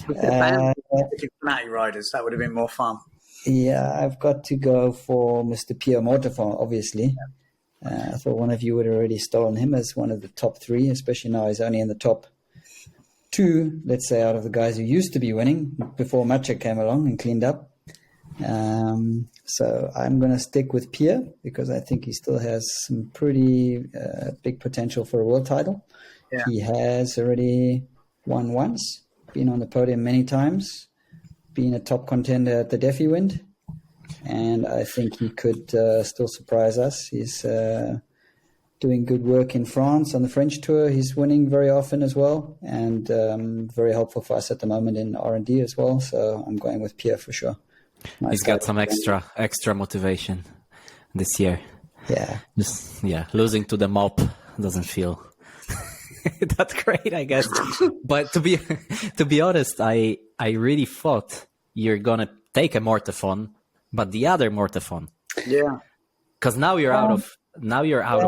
Fnatic riders, that would have been more fun. Yeah, I've got to go for Mr. Pierre Mortefond, obviously. I thought one of you would have already stolen him as one of the top 3, especially now he's only in the top 2, let's say, out of the guys who used to be winning before Maciek came along and cleaned up. So I'm going to stick with Pierre because I think he still has some pretty big potential for a world title. Yeah. He has already won once, been on the podium many times, been a top contender at the Defi Wind, and I think he could still surprise us. He's doing good work in France on the French tour. He's winning very often as well, and very helpful for us at the moment in R&D as well. So I'm going with Pierre for sure. He's got some extra motivation this year. Yeah. Losing to the mop doesn't feel That's great, I guess. But to be honest, I really thought you're gonna take a Mortephone, but the other Mortephone. Yeah. Because now you're out of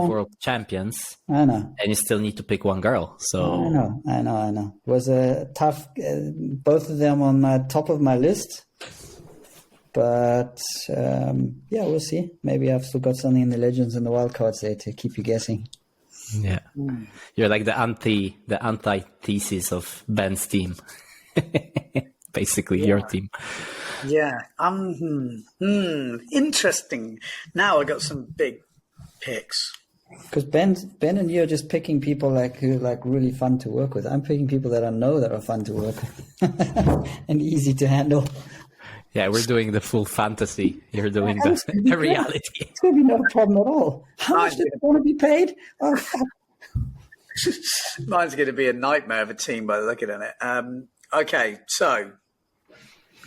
world champions. I know. And you still need to pick one girl. So I know. It was a tough. Both of them on my top of my list. But we'll see. Maybe I've still got something in the legends and the wildcards there to keep you guessing. Yeah, you're like the antithesis of Ben's team. Basically, your team. Yeah. Interesting. Now I got some big picks. Because Ben and you are just picking people who are really fun to work with. I'm picking people that I know that are fun to work with and easy to handle. Yeah, we're doing the full fantasy. You're doing the reality. It's going to be no problem at all. How much do they want to be paid? Oh, fuck. Mine's going to be a nightmare of a team by looking at it. Okay, so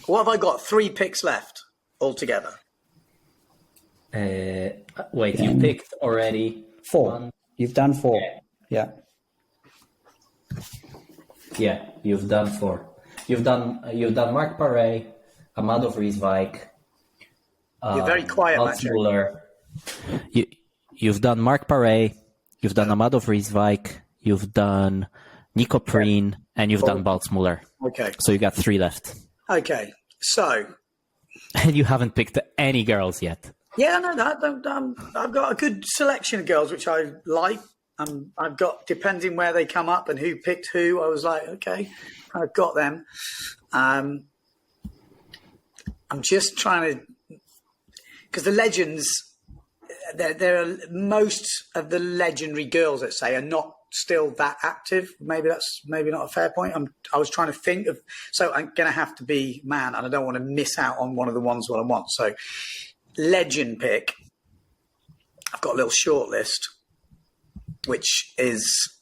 what have I got? 3 picks left altogether. Wait, you picked already 4. You've done 4. Yeah. Yeah, you've done 4. You've done Mark Paré, Amado Vrieswijk. You're very quiet, Muller. You've done Mark Paré, you've done Amado Vrieswijk, you've done Nico Preen, and you've done Baltzmuller. Okay. So you got 3 left. Okay, so. And you haven't picked any girls yet. Yeah, no, I've got a good selection of girls, which I like. I've got, depending where they come up and who picked who, I was like, okay, I've got them. I'm just trying to, because the legends, there are most of the legendary girls, let's say, are not still that active. Maybe that's not a fair point. I was trying to think of, so I'm going to have to be man, and I don't want to miss out on one of the ones what I want. So legend pick, I've got a little short list, which is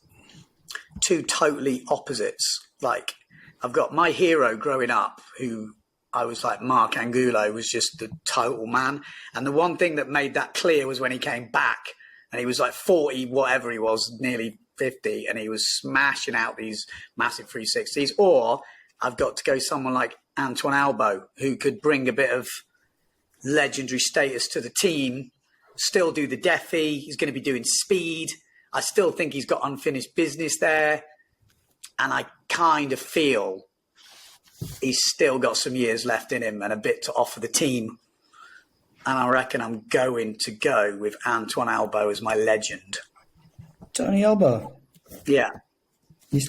2 totally opposites. Like, I've got my hero growing up, who I was like, Mark Angulo was just the total man. And the one thing that made that clear was when he came back and he was like 40, whatever he was, nearly 50, and he was smashing out these massive 360s. Or I've got to go someone like Antoine Albo, who could bring a bit of legendary status to the team, still do the Defi. He's going to be doing speed. I still think he's got unfinished business there. And I kind of feel he's still got some years left in him and a bit to offer the team. And I reckon I'm going to go with Antoine Albo as my legend. Tony Albo. Yeah.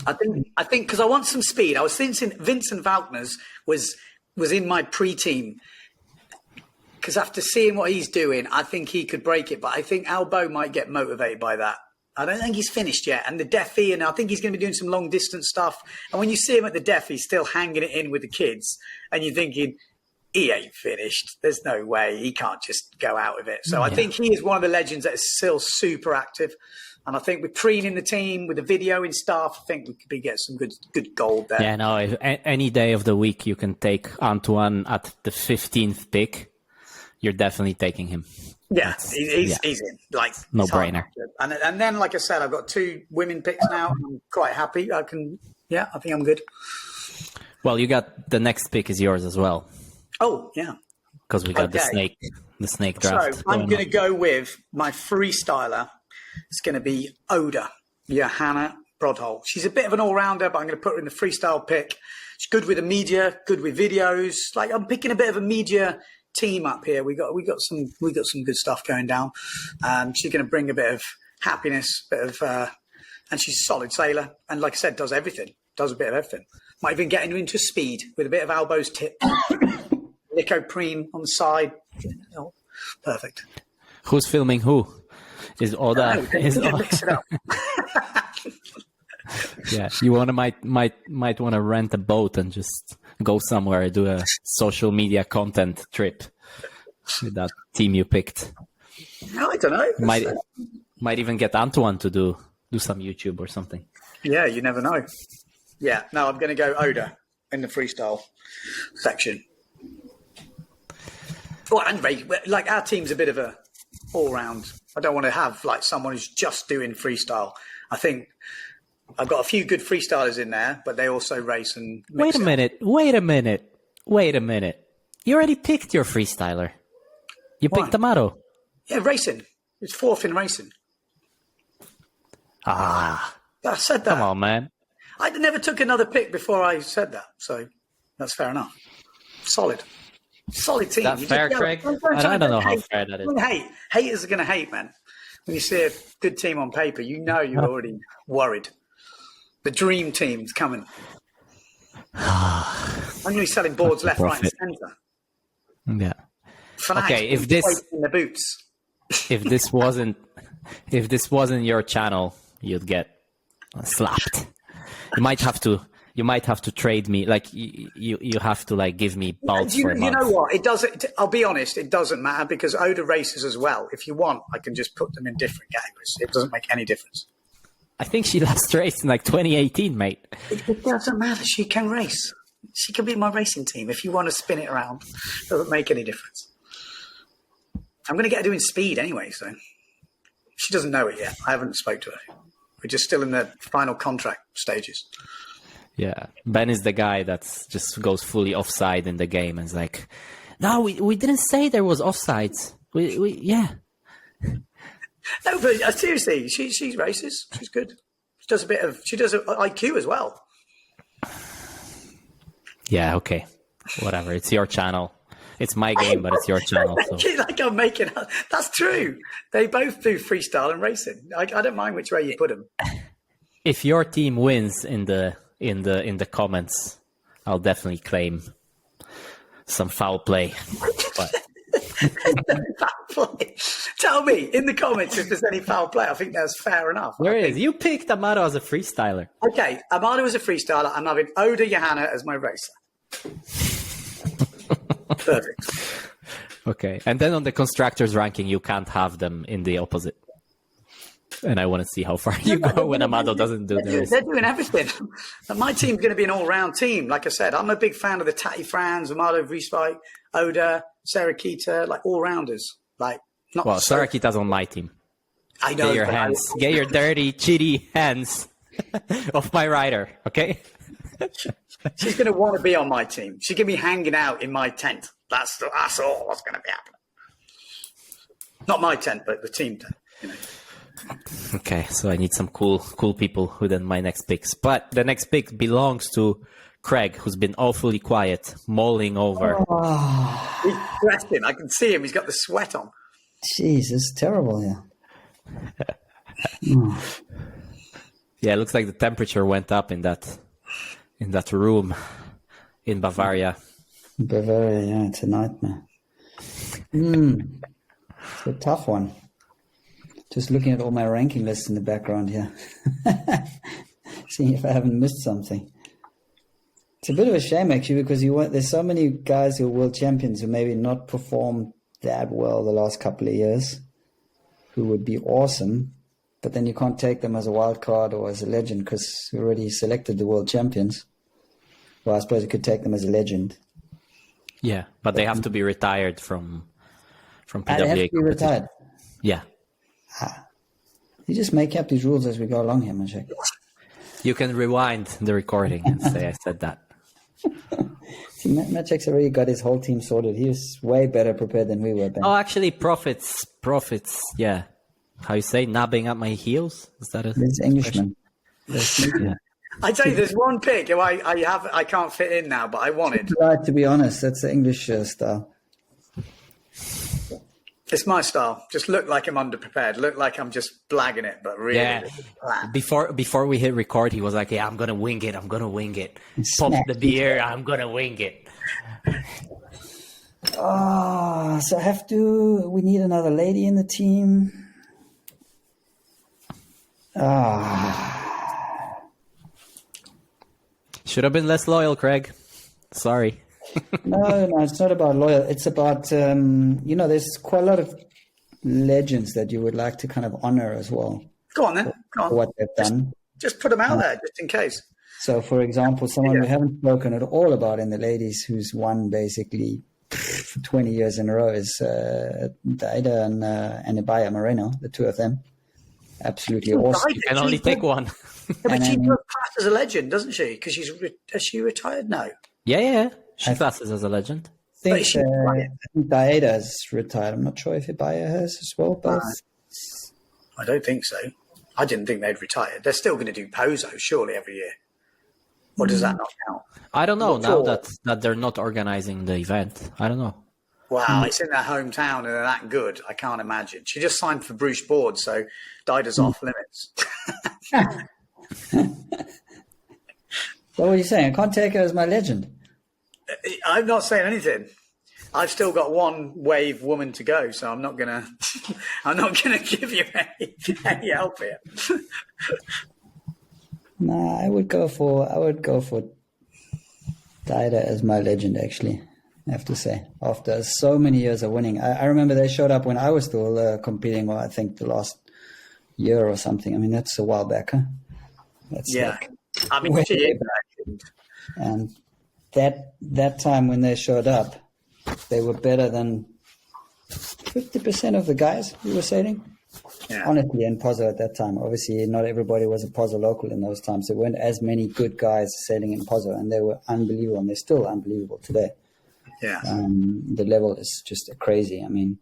I think because I want some speed. I was thinking Vincent Valkners was in my pre-team, because after seeing what he's doing, I think he could break it. But I think Albo might get motivated by that. I don't think he's finished yet. And the Defi, and I think he's going to be doing some long distance stuff. And when you see him at the Defi, he's still hanging it in with the kids, and you're thinking, he ain't finished. There's no way. He can't just go out of it. So I think he is one of the legends that is still super active. And I think with Preen in the team, with the video and stuff, I think we could be getting some good gold there. Yeah, no, any day of the week you can take Antoine at the 15th pick, you're definitely taking him. Yeah, he's in. Like, no brainer. And then, like I said, I've got 2 women picks now. I'm quite happy. I think I'm good. Well, you got the next pick is yours as well. Oh, yeah. Because we got the snake draft. So I'm going to go with my freestyler. It's going to be Oda, Johanna Brodhol. She's a bit of an all-rounder, but I'm going to put her in the freestyle pick. She's good with the media, good with videos. Like, I'm picking a bit of a media team up here. We got some good stuff going down. She's going to bring a bit of happiness, and she's a solid sailor. And like I said, does everything. Does a bit of everything. Might even get into speed with a bit of Albo's tip. Nico Preen on the side. Oh, perfect. Who's filming who? Is Oda? Mix it up. Yeah, you might want to rent a boat and just go somewhere and do a social media content trip with that team you picked. No, I don't know. Might even get Antoine to do some YouTube or something. Yeah, you never know. Yeah, no, I'm going to go Oda in the freestyle section. Well, and like, our team's a bit of a all-round. I don't want to have like someone who's just doing freestyle. I think I've got a few good freestylers in there, but they also race and mix Wait a it. minute. You already picked your freestyler. You picked Amato. Yeah, racing. It's fourth in racing. Ah, I said that. come on, man. I never took another pick before I said that, so that's fair enough. Solid team. That You fair, just- Craig? don't I don't know how hate. fair that is. Don't hate. Haters are going to hate, man. When you see a good team on paper, you know you're already worried. The dream team's coming. I'm going to be selling boards left, right, and centre. Yeah. Fanatics Okay, if this in the boots. if this wasn't your channel, you'd get slapped. You might have to trade me. Like you have to like give me belts for a month. You know what? It doesn't. I'll be honest. It doesn't matter because Oda races as well. If you want, I can just put them in different categories. It doesn't make any difference. I think she last raced in like 2018, mate. It doesn't matter. She can race. She can be in my racing team if you want to spin it around. It doesn't make any difference. I'm going to get her doing speed anyway, so she doesn't know it yet. I haven't spoke to her. We're just still in the final contract stages. Yeah, Ben is the guy that's just goes fully offside in the game and is like, no, we didn't say there was offsides. Yeah. No, but seriously, she races. She's good. She does IQ as well. Yeah, okay. Whatever. It's your channel. It's my game, but it's your channel. So. Like I'm making up. That's true. They both do freestyle and racing. I don't mind which way you put them. If your team wins in the comments, I'll definitely claim some foul play. But Foul play. Tell me in the comments if there's any foul play. I think that's fair enough. there is. You picked Amato as a freestyler. Okay, Amado is a freestyler. I'm having Oda Johanna as my racer. Perfect. Okay, and then on the constructors ranking, you can't have them in the opposite. And I want to see how far you go when Amado doesn't do this. They're doing everything. And my team's going to be an all-round team. Like I said, I'm a big fan of the Tati Frans, Amado, V-Spike, Oda, Sarakita, like all-rounders. Like, not Well, so- Sarakita's on my team. I know. Get your but hands, get your dirty, cheaty hands off my rider, okay? She's going to want to be on my team. She's going to be hanging out in my tent. That's all that's going to be happening. Not my tent, but the team tent. You know. Okay, so I need some cool people within my next picks. But the next pick belongs to Craig, who's been awfully quiet, mulling over. He's sweating. I can see him. He's got the sweat on. Jeez, it's terrible here. Yeah, it looks like the temperature went up in that room in Bavaria. Bavaria, yeah, it's a nightmare. It's a tough one. Just looking at all my ranking lists in the background here. Seeing if I haven't missed something. It's a bit of a shame, actually, because there's so many guys who are world champions who maybe not performed that well the last couple of years, who would be awesome, but then you can't take them as a wild card or as a legend because you already selected the world champions. Well, I suppose you could take them as a legend. Yeah, but they have to be retired from PWA. They have to be retired. Yeah. You just make up these rules as we go along here, Maciek. You can rewind the recording and say I said that. See, Maciek's already got his whole team sorted. He was way better prepared than we were, Ben. Oh, actually, profits. Yeah. How you say, nabbing at my heels? Is that a... This Englishman. Yeah. I tell you, there's one pick who I can't fit in now, but I wanted. Right, to be honest, that's the English style. It's my style. Just look like I'm underprepared. Look like I'm just blagging it, but really. Yeah. Before we hit record, he was like, "Yeah, I'm gonna wing it. Pop the beer. I'm gonna wing it." So we need another lady in the team. Should have been less loyal, Craig. Sorry. No, it's not about loyal. It's about, there's quite a lot of legends that you would like to kind of honor as well. Go on then. Go on. For what they've done. Just put them out there, just in case. So, for example, someone we haven't spoken at all about in the ladies who's won basically for 20 years in a row is Daida and Ibaya Moreno, the two of them. absolutely awesome. You can only take one. Yeah, but And she then- does class as a legend, doesn't she? Because has she retired? No. Yeah. She classes as a legend. I But she- think Daeda is retired. I'm not sure if Ibaya has as well, but I don't think so. I didn't think they'd retired. They're still going to do Pozo, surely, every year. Or does that not count? I don't know Not now sure. that they're not organizing the event. I don't know. Wow, it's in their hometown and they're that good. I can't imagine. She just signed for Bruce Board, so Daida's off limits. So what are you saying? I can't take her as my legend. I'm not saying anything. I've still got one wave woman to go, so I'm not gonna give you any help here. Nah, I would go for Daeda as my legend, actually, I have to say. After so many years of winning. I remember they showed up when I was still competing, well, I think the last year or something. I mean, that's a while back, huh? That's Yeah, like, I mean, way she is. and that time when they showed up, they were better than 50% of the guys who were sailing. Yeah. Honestly, in Pozo at that time, obviously not everybody was a Pozo local in those times. There weren't as many good guys sailing in Pozo, and they were unbelievable, and they're still unbelievable today. Yeah. The level is just crazy. I mean,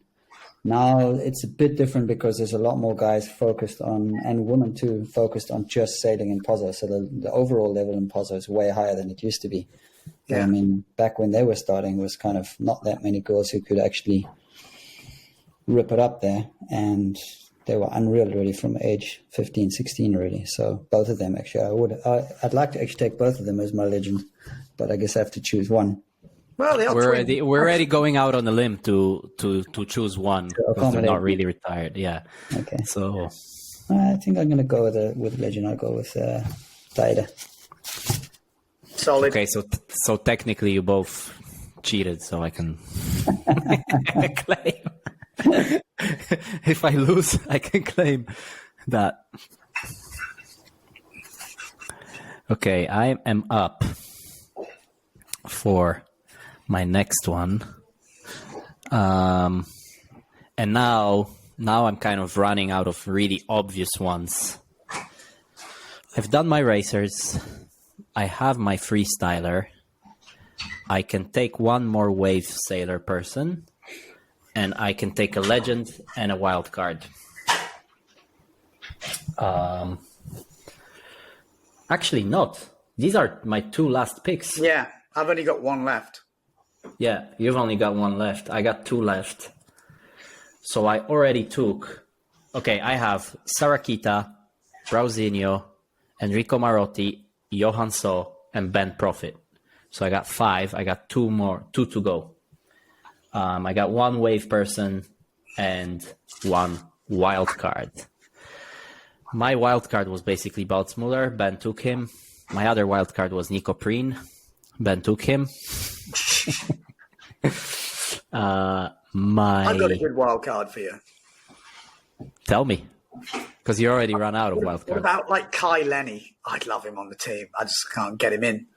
now it's a bit different because there's a lot more guys focused on, and women too, focused on just sailing in Pozo. So the overall level in Pozo is way higher than it used to be. Yeah. I mean, back when they were starting, was kind of not that many girls who could actually rip it up there, and they were unreal really from age 15, 16 already. So both of them actually, I'd like to actually take both of them as my legend, but I guess I have to choose one. Well, they are We're already going out on a limb to choose one because they're accommodate. not really retired. Yeah. Okay. So I think I'm going to go with legend. I'll go with Daeda. solid. okay, so technically you both cheated, so I can claim. If I lose, I can claim that. Okay, I am up for my next one. And now I'm kind of running out of really obvious ones. I've done my racers. I have my freestyler. I can take one more wave sailor person. And I can take a legend and a wild card. Actually, not. These are my two last picks. Yeah, I've only got one left. Yeah, you've only got one left. I got two left. So I already took... Okay, I have Sarakita, Brausinho, Enrico Marotti, Johan So, and Ben Profit. So I got 5. I got 2 to go. I got one wave person and one wild card. My wild card was basically Baltzmuller. Ben took him. My other wild card was Nico Preen. Ben took him. I've got a good wild card for you. Tell me, because you already ran out of wild What cards. about like Kai Lenny? I'd love him on the team. I just can't get him in.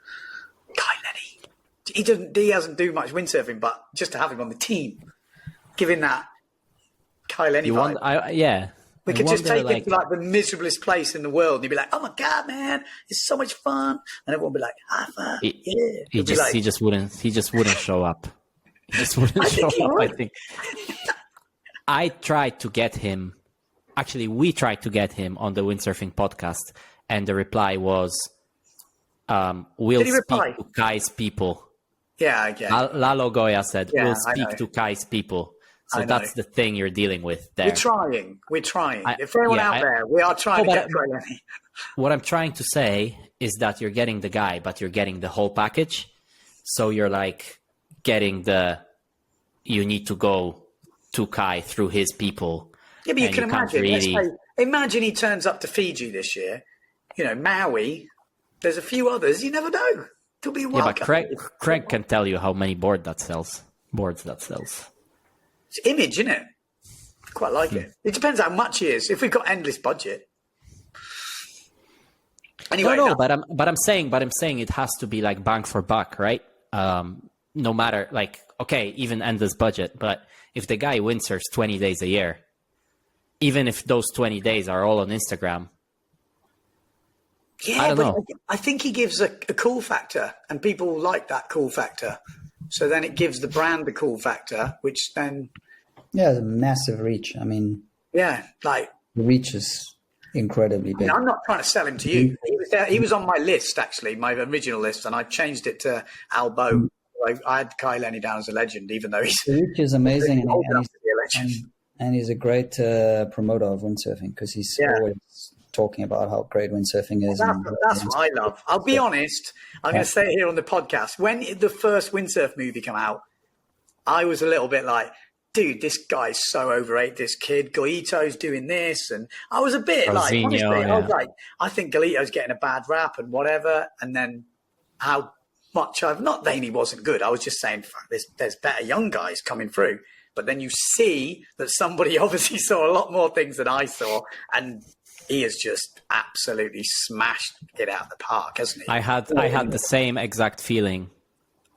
Kai Lenny. He hasn't do much windsurfing, but just to have him on the team, give him that Kai Lenny You vibe. want? Yeah. We could just take him to like the miserablest place in the world, and he'd be like, "Oh my god, man, it's so much fun!" And everyone would be like, "High five, yeah." He just wouldn't show up. He just wouldn't show think he up. would. I think. I tried to get him. Actually, we tried to get him on the Windsurfing podcast, and the reply was, "We'll Did he speak reply? to Kai's people." Yeah, I get it. Lalo Goya said, Yeah, "We'll I speak know. to Kai's people." So I know. that's the thing you're dealing with there. We're trying. If anyone out there, we are trying to get Kai Lenny. What I'm trying to say is that you're getting the guy, but you're getting the whole package. So you're like getting you need to go to Kai through his people. Yeah, but you and can can't imagine. really- Let's say, imagine he turns up to Fiji this year. You know, Maui. There's a few others. You never know. It'll be a Yeah, wild but card. Craig can tell you how many boards that sells. It's image, isn't it? Quite like it. It depends how much he is. If we've got endless budget. Anyway, No, but I'm saying it has to be like bang for buck, right? No matter like, okay, even endless budget, but if the guy windsurfs 20 days a year, even if those 20 days are all on Instagram. Yeah, I don't know. I think he gives a cool factor, and people like that cool factor. So then it gives the brand the cool factor, which then, Yeah, the massive reach. I mean, yeah, like, the reach is incredibly big. I'm not trying to sell him to you. He was there, he was on my list, actually, my original list, and I changed it to Albo. I had Kai Lenny down as a legend, even though he's The reach is amazing, old enough to be a legend. and he's a great promoter of windsurfing because he's always talking about how great windsurfing is. That's what I love. I'll be honest. I'm going to say it here on the podcast. When the first windsurf movie came out, I was a little bit like, dude, this guy's so overrated, this kid. Galito's doing this. And I was a bit like, honestly, I was like, I think Galito's getting a bad rap and whatever. And then how much not saying he wasn't good. I was just saying, fuck, there's better young guys coming through. But then you see that somebody obviously saw a lot more things than I saw. And he has just absolutely smashed it out of the park, hasn't he? I had the same exact feeling.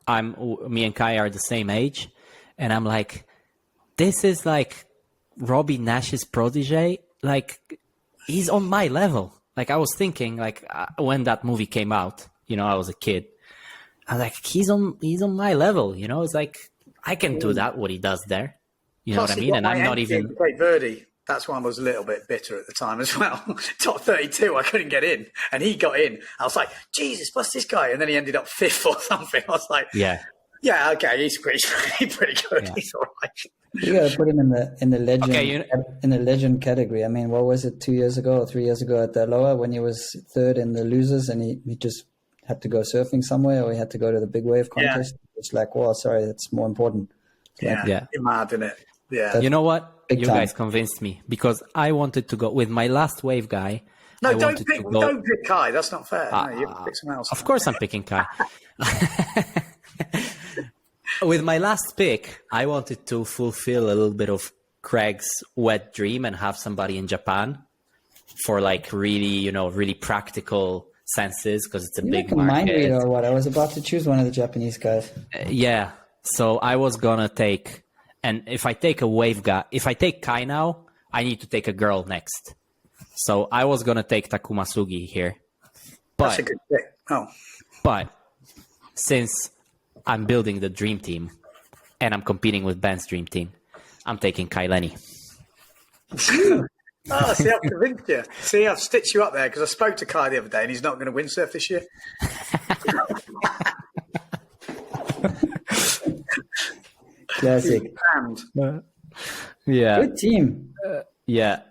Me and Kai are the same age, and I'm like, this is like Robbie Nash's protege. Like, he's on my level. Like, I was thinking, like, when that movie came out, I was a kid. I was like, he's on my level. It's like, I can do that, what he does there. You know what I mean? And I'm not even Great Verdi. That's why I was a little bit bitter at the time as well. Top 32, I couldn't get in, and he got in. I was like, Jesus, what's this guy? And then he ended up 5th or something. I was like, yeah, okay, he's pretty good. Yeah. He's all right. You got to put him in the legend in the legend category. I mean, what was it 2 years ago or 3 years ago at the Loa when he was 3rd in the losers, and he just had to go surfing somewhere, or he had to go to the big wave contest? Yeah. It's like, well, sorry, that's more important. Yeah. Mad, isn't it? Yeah. You know what? You guys convinced me, because I wanted to go with my last wave guy. No, don't pick Kai. That's not fair. No, you have to pick someone else. Of course I'm picking Kai. With my last pick, I wanted to fulfill a little bit of Craig's wet dream and have somebody in Japan for like really, really practical senses, because it's a big market. Mind reader or what? I was about to choose one of the Japanese guys. Yeah. So I was gonna take. And if I take a wave guy, if I take Kai now, I need to take a girl next. So I was going to take Takuma Sugi here. That's a good pick. Oh. But since I'm building the dream team and I'm competing with Ben's dream team, I'm taking Kai Lenny. See, I've convinced you. See, I've stitched you up there because I spoke to Kai the other day and he's not going to windsurf this year. Classic. Yeah. Good team. Yeah.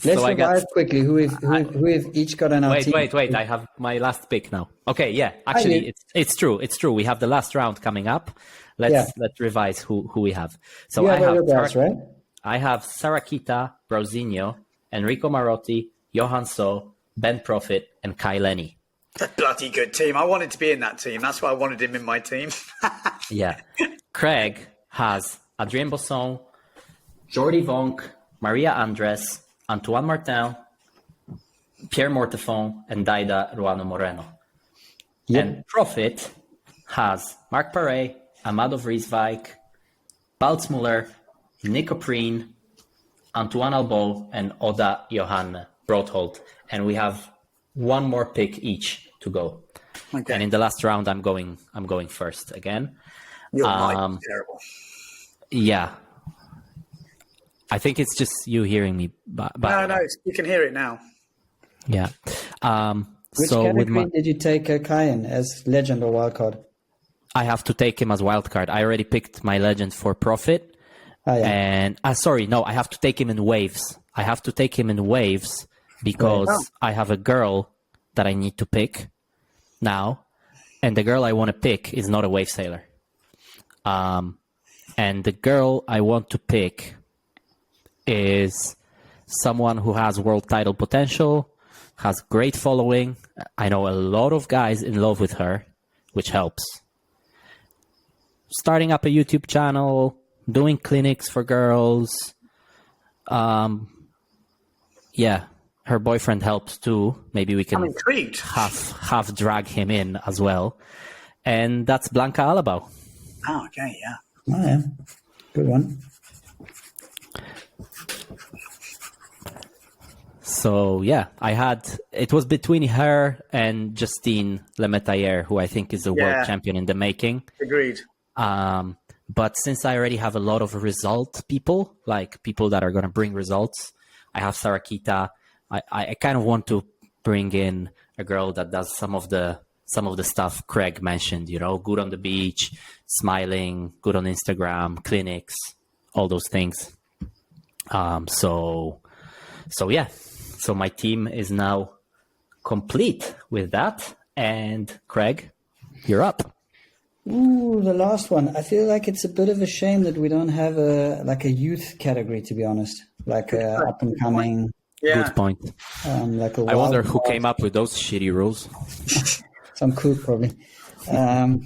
Let's revive quickly. Who we've each got on our team. Wait. I have my last pick now. Okay, yeah. Actually, it's true. It's true. We have the last round coming up. Let's revise who we have. So I have Sarakita, Brozinho, Enrico Marotti, Johan So, Ben Profit, and Kai Lenny. That's a bloody good team. I wanted to be in that team. That's why I wanted him in my team. Yeah. Craig has Adrien Bosson, Jordi Vonk, Maria Andres, Antoine Martin, Pierre Mortefond, and Daida Ruano Moreno. Yep. And Profit has Mark Paré, Amado Vrieswijk, Baltzmuller, Nico Preen, Antoine Albo, and Oda Johan Broadholt. And we have one more pick each to go. Okay. And in the last round, I'm going first again. Your mic is terrible. Yeah. I think it's just you hearing me. No, you can hear it now. Yeah. Which category did you take Kai in, as legend or wildcard? I have to take him as wildcard. I already picked my legend for Profit. Oh, yeah. And I have to take him in waves. I have to take him in waves because I have a girl that I need to pick now. And the girl I want to pick is not a wave sailor. And the girl I want to pick is someone who has world title potential, has great following. I know a lot of guys in love with her, which helps. Starting up a YouTube channel, doing clinics for girls. Yeah, her boyfriend helps too. Maybe we can half drag him in as well. And that's Blanca Alabau. Oh, okay, yeah. Oh, yeah. Good one. So yeah, it was between her and Justine Lemaitre, who I think is a world champion in the making. Agreed. But since I already have a lot of result people, like people that are going to bring results, I have Sarakita. I kind of want to bring in a girl that does some of the stuff Craig mentioned, good on the beach, smiling, good on Instagram, clinics, all those things. So yeah. So my team is now complete with that. And Craig, you're up. Ooh, the last one. I feel like it's a bit of a shame that we don't have a youth category, to be honest, like up and coming. Yeah. Good point. Like I wonder who came up with those shitty rules. Some cook, probably. But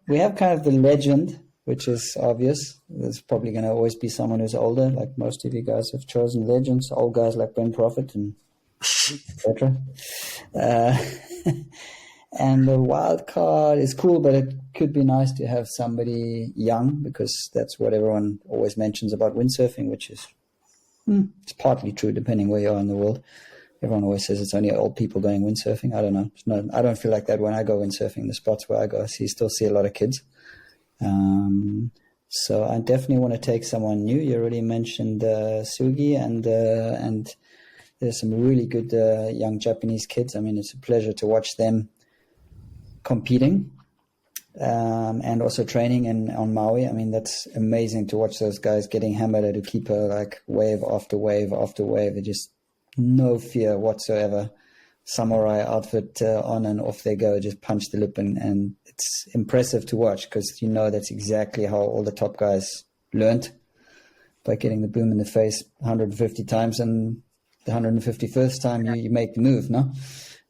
we have kind of the legend, which is obvious. There's probably going to always be someone who's older, like most of you guys have chosen legends, old guys like Ben Prophet and etc. And the wild card is cool, but it could be nice to have somebody young, because that's what everyone always mentions about windsurfing, which is it's partly true depending where you are in the world. Everyone always says it's only old people going windsurfing. I don't know. I don't feel like that when I go windsurfing. The spots where I go, I still see a lot of kids. So I definitely want to take someone new. You already mentioned Sugi, and there's some really good young Japanese kids. I mean, it's a pleasure to watch them competing and also training on Maui. I mean, that's amazing to watch those guys getting hammered at a keeper, like wave after wave after wave. They're just no fear whatsoever. Samurai outfit on and off they go, just punch the lip, and it's impressive to watch, because that's exactly how all the top guys learned, by getting the boom in the face 150 times, and the 151st time you make the move. No,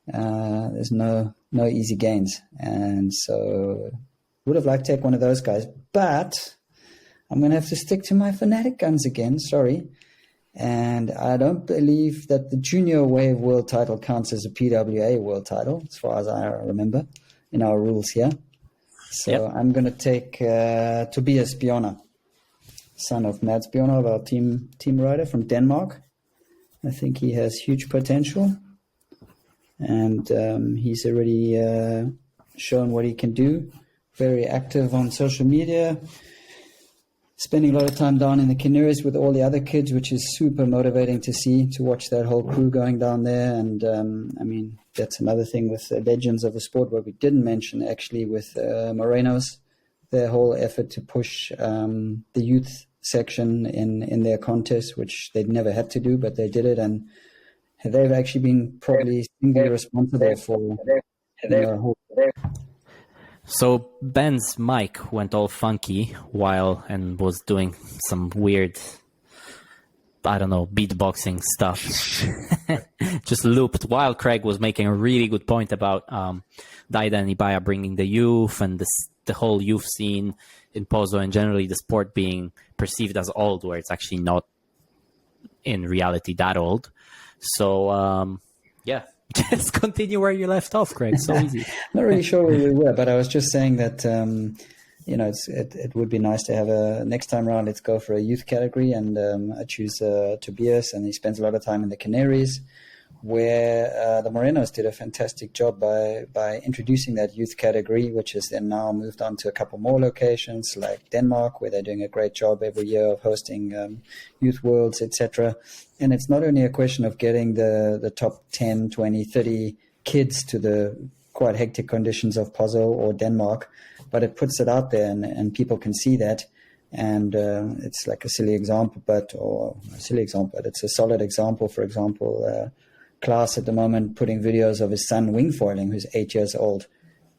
there's no easy gains, and so would have liked to take one of those guys, but I'm gonna have to stick to my fanatic guns again. Sorry. And I don't believe that the junior wave world title counts as a PWA world title, as far as I remember, in our rules here. So I'm going to take Tobias Bjorner, son of Mads Bjorner, our team rider from Denmark. I think he has huge potential, and he's already shown what he can do. Very active on social media, spending a lot of time down in the Canaries with all the other kids, which is super motivating to see, to watch that whole crew going down there. And I mean, that's another thing with the legends of the sport, what we didn't mention actually with Morenos, their whole effort to push the youth section in their contest, which they'd never had to do, but they did it. And they've actually been probably singly responsible for the whole. So Ben's mic went all funky and was doing some weird, I don't know, beatboxing stuff. Just looped while Craig was making a really good point about Daida and Ibaya bringing the youth and the whole youth scene in Pozo, and generally the sport being perceived as old, where it's actually not in reality that old. So just continue where you left off, Craig. So easy. Not really sure where we were, but I was just saying that it would be nice to have next time around. Let's go for a youth category, and I choose Tobias, and he spends a lot of time in the Canaries, where the Morenos did a fantastic job by introducing that youth category, which has then now moved on to a couple more locations like Denmark, where they're doing a great job every year of hosting youth worlds, etc. And it's not only a question of getting the top 10, 20, 30 kids to the quite hectic conditions of Pozo or Denmark, but it puts it out there, and people can see that. And it's like a silly example, but it's a solid example. For example, Klaas at the moment putting videos of his son wingfoiling, who's 8 years old.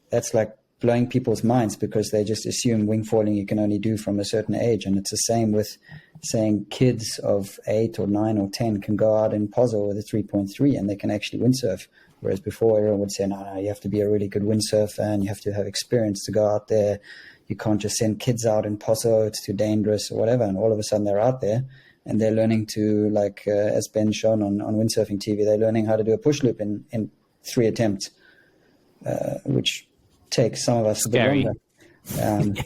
That's like blowing people's minds, because they just assume wingfoiling you can only do from a certain age. And it's the same with saying kids of 8 or 9 or 10 can go out in Pozo with a 3.3 and they can actually windsurf. Whereas before everyone would say, no, you have to be a really good windsurfer and you have to have experience to go out there. You can't just send kids out in Pozo, it's too dangerous or whatever. And all of a sudden they're out there and they're learning to, like as Ben shown on Windsurfing.TV, they're learning how to do a push loop in 3 attempts, which takes some of us a bit longer.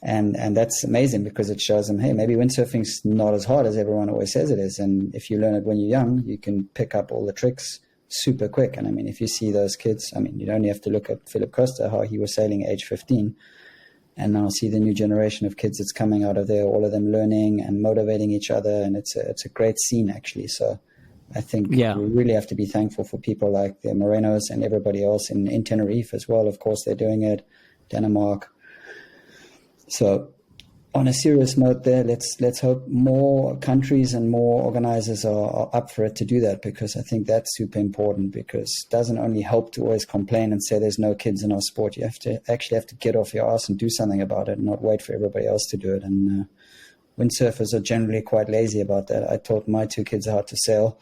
And that's amazing because it shows them, hey, maybe windsurfing's not as hard as everyone always says it is. And if you learn it when you're young, you can pick up all the tricks super quick. And I mean, if you see those kids, I mean, you only have to look at Philip Costa, how he was sailing at age 15. And now see the new generation of kids that's coming out of there, all of them learning and motivating each other. And it's a great scene, actually. So I think we really have to be thankful for people like the Morenos and everybody else in Tenerife as well. Of course, they're doing it, Denmark. So on a serious note there, let's hope more countries and more organizers are up for it to do that, because I think that's super important, because it doesn't only help to always complain and say there's no kids in our sport. You actually have to get off your ass and do something about it and not wait for everybody else to do it. And windsurfers are generally quite lazy about that. I taught my 2 kids how to sail,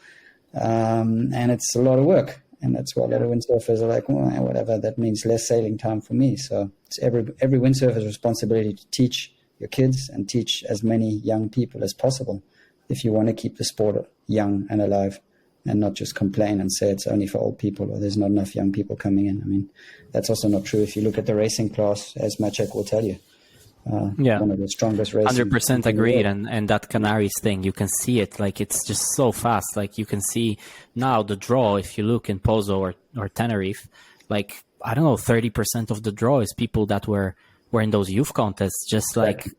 and it's a lot of work. And that's why a lot of windsurfers are like, well, whatever, that means less sailing time for me. So it's every windsurfer's responsibility to teach your kids and teach as many young people as possible if you want to keep the sport young and alive, and not just complain and say it's only for old people or there's not enough young people coming in. I mean, that's also not true. If you look at the racing class, as Maciek will tell you, one of the strongest racing. 100% agreed. And that Canaries thing, you can see it, like it's just so fast. Like you can see now the draw, if you look in Pozo or Tenerife, like, I don't know, 30% of the draw is people that were in those youth contests just like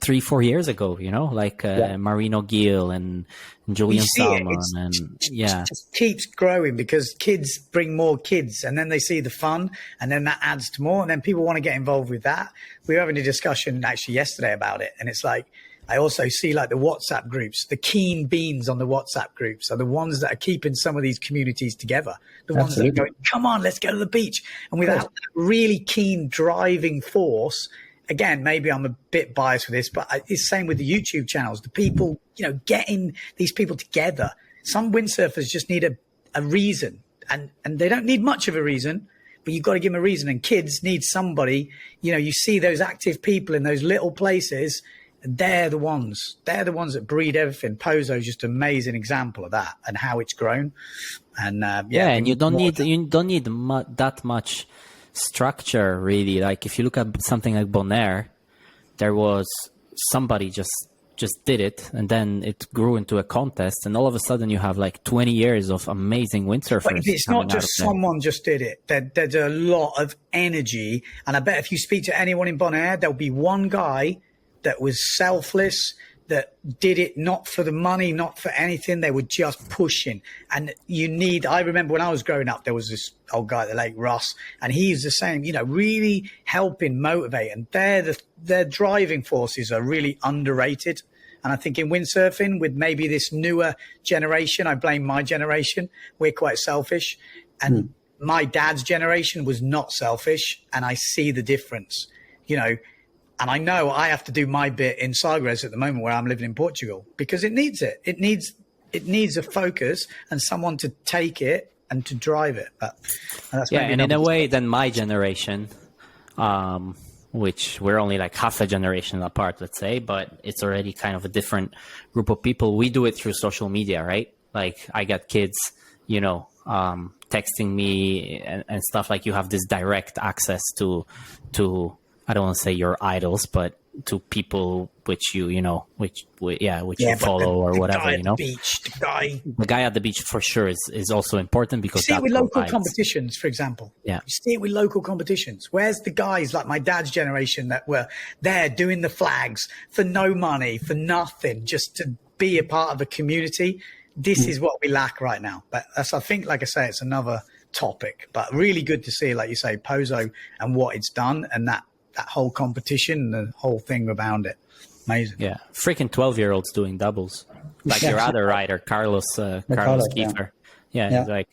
3-4 years ago, you know, like Marino Gil and Julian Salmon. It just keeps growing because kids bring more kids, and then they see the fun, and then that adds to more, and then people want to get involved with that. We were having a discussion actually yesterday about it, and it's like, I also see like the WhatsApp groups, the keen beans on the WhatsApp groups are the ones that are keeping some of these communities together. The ones that are going, come on, let's go to the beach. And without that really keen driving force, again, maybe I'm a bit biased with this, but it's the same with the YouTube channels. The people, you know, getting these people together. Some windsurfers just need a reason, and they don't need much of a reason, but you've got to give them a reason. And kids need somebody, you know, you see those active people in those little places, they're the ones that breed everything. Pozo is just an amazing example of that and how it's grown. And and you don't need that much structure, really. Like if you look at something like Bonaire, there was somebody just did it, and then it grew into a contest, and all of a sudden you have like 20 years of amazing windsurfers. But it's not just someone just did it. There's a lot of energy, and I bet if you speak to anyone in Bonaire, there'll be one guy that was selfless, that did it not for the money, not for anything. They were just pushing. And I remember when I was growing up, there was this old guy at the lake, Ross, and he's the same, you know, really helping motivate. And their driving forces are really underrated. And I think in windsurfing, with maybe this newer generation, I blame my generation, we're quite selfish. And my dad's generation was not selfish. And I see the difference, you know. And I know I have to do my bit in Sagres at the moment where I'm living in Portugal, because it needs it. It needs a focus and someone to take it and to drive it. But that's and in a way, then my generation, which we're only like half a generation apart, let's say, but it's already kind of a different group of people. We do it through social media, right? Like I got kids, you know, texting me and stuff. Like you have this direct access to I don't want to say your idols, but to people which you follow or whatever, you know. The guy at the beach for sure is also important, because you see it with local competitions, for example. Yeah, you see it with local competitions. Where's the guys like my dad's generation that were there doing the flags for no money, for nothing, just to be a part of a community? This is what we lack right now. But I think, like I say, it's another topic. But really good to see, like you say, Pozo and what it's done, and that whole competition and the whole thing around it. Amazing. Yeah. Freaking 12-year-olds doing doubles. Like your other rider, Carlos Kiefer. Yeah. He's like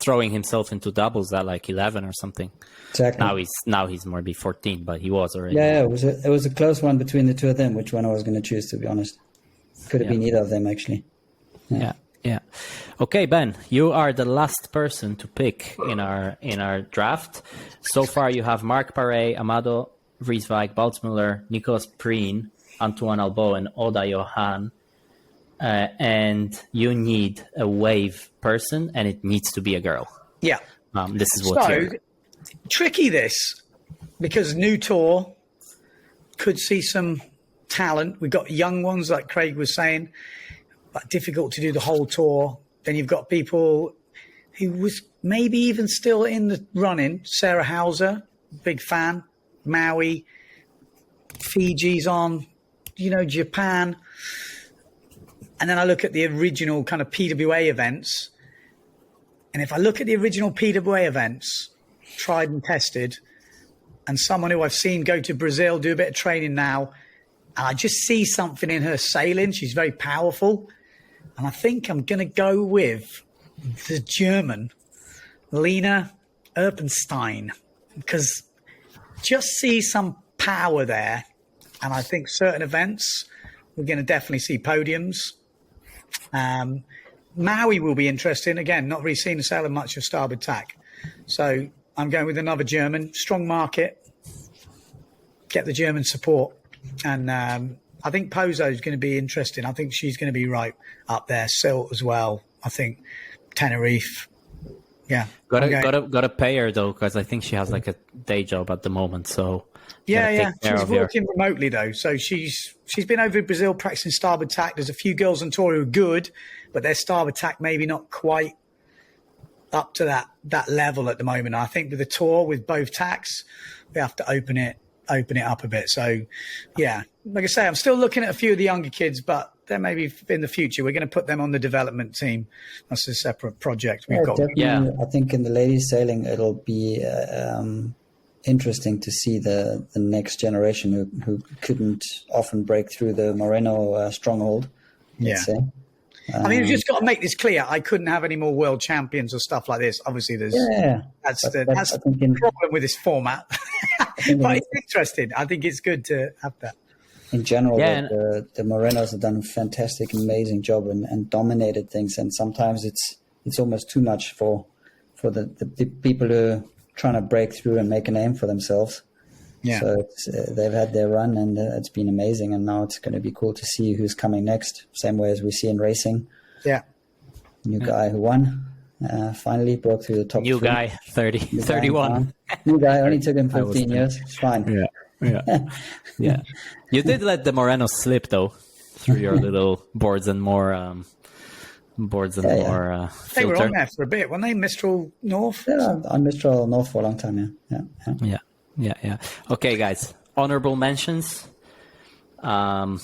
throwing himself into doubles at like 11 or something. Exactly. Now he's maybe 14, but he was already. Yeah, it was a close one between the two of them, which one I was going to choose, to be honest. Could have been either of them, actually. Yeah. Okay, Ben, you are the last person to pick in our draft. So far, you have Mark Paré, Amado Vrieswijk, Baltzmuller, Nicolas Preen, Antoine Albo, and Oda Johan. And you need a wave person, and it needs to be a girl. Yeah. This is what tricky this, because new tour, could see some talent. We've got young ones, like Craig was saying, but difficult to do the whole tour. Then you've got people who was maybe even still in the running. Sarah Hauser, big fan. Maui, Fiji's on, Japan. And then I look at the original kind of PWA events. And if I look at the original PWA events, tried and tested, and someone who I've seen go to Brazil, do a bit of training now, and I just see something in her sailing. She's very powerful. And I think I'm going to go with the German, Lena Erpenstein, because just see some power there. And I think certain events, we're going to definitely see podiums. Maui will be interesting. Again, not really seen the sailing much of starboard tack. So I'm going with another German, strong market, get the German support. And I think Pozo is going to be interesting. I think she's going to be right up there. Silt as well. I think Tenerife. Yeah. Gotta pay her though, because I think she has like a day job at the moment. So yeah. She's working remotely though. So she's been over in Brazil practicing starboard tack. There's a few girls on tour who are good, but their starboard tack maybe not quite up to that level at the moment. I think with the tour with both tacks, we have to open it up a bit. So yeah, like I say, I'm still looking at a few of the younger kids, but then maybe in the future we're going to put them on the development team. That's a separate project we've got. Definitely. I think in the ladies sailing it'll be interesting to see the next generation who couldn't often break through the Moreno stronghold. Let's say. I mean, we've just got to make this clear. I couldn't have any more world champions or stuff like this. Obviously, that's the problem with this format. But it's interesting. I think it's good to have that. In general, the Morenos have done a fantastic, amazing job and dominated things. And sometimes it's almost too much for the people who are trying to break through and make a name for themselves. Yeah. So they've had their run and it's been amazing. And now it's going to be cool to see who's coming next. Same way as we see in racing. Yeah. New guy who won. Finally broke through the top New 3. guy, 31. New guy, only took him 15 years. It's fine. Yeah. You did let the Moreno slip though through your little boards and more They were on there for a bit, weren't they? Mistral North? Yeah, on Mistral North for a long time, Yeah. Okay, guys. Honorable mentions. I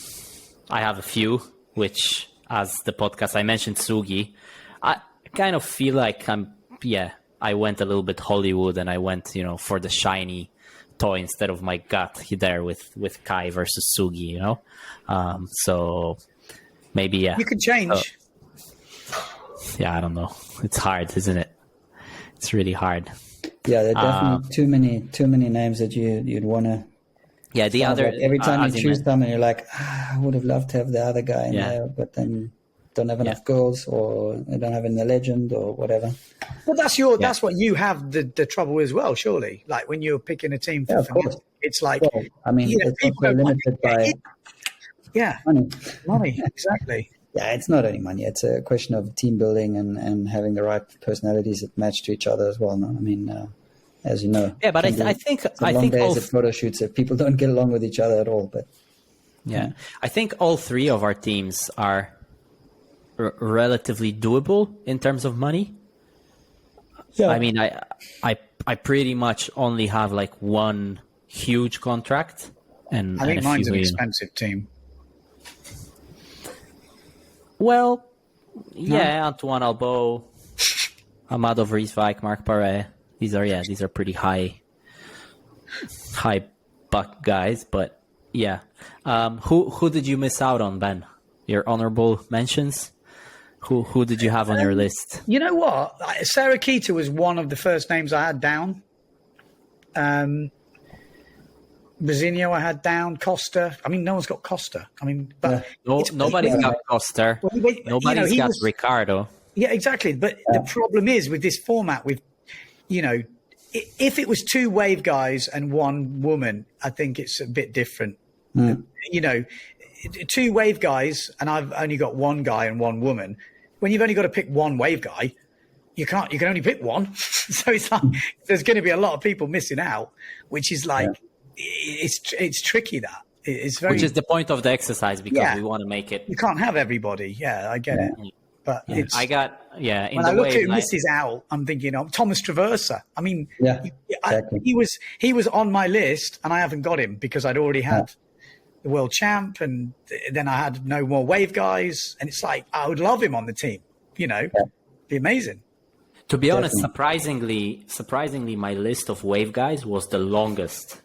have a few, which as the podcast I mentioned Sugi. I kind of feel like I went a little bit Hollywood and I went, for the shiny toy instead of my gut there with Kai versus Sugi, so maybe you can change. I don't know. It's hard, isn't it? It's really hard. Yeah, there are definitely too many names that you'd want to. Yeah, the other every time you choose them, and you're like, I would have loved to have the other guy in there, but then don't have enough goals, or they don't have in the legend, or whatever. Well, that's what you have the trouble as well, surely. Like when you're picking a team for fans, it's like, I mean, it's also limited by money, exactly. Yeah, it's not only money. It's a question of team building and having the right personalities that match to each other as well. No? I mean, as you know. Yeah, but I think days at photo shoots that people don't get along with each other at all. But I think all three of our teams are relatively doable in terms of money. Yeah. I mean, I pretty much only have like one huge contract, and I think mine's an expensive team. Well, Antoine Albo, Amado Vrieswijk, Mark Paré. These are pretty high buck guys, but who did you miss out on, Ben? Your honorable mentions? Who did you have on your list? You know what? Sarah Keita was one of the first names I had down. Brazinho I had down. Costa. I mean, no one's got Costa. I mean, but nobody's got Costa. Nobody's got Ricardo. Yeah, exactly. But the problem is with this format, if it was 2 wave guys and 1 woman, I think it's a bit different. 2 wave guys, and I've only got 1 guy and 1 woman. When you've only got to pick 1 wave guy, you can only pick 1. So it's like there's going to be a lot of people missing out, which is like it's tricky that. It's very. Which is the point of the exercise, because we want to make it. You can't have everybody. Yeah, I get it. But it's. I got in When the I look way, at who misses out, I'm thinking of Thomas Traversa. I mean, exactly. he was on my list, and I haven't got him because I'd already had the world champ, and then I had no more wave guys, and it's like I would love him on the team. You know, be amazing. To be honest, surprisingly, my list of wave guys was the longest,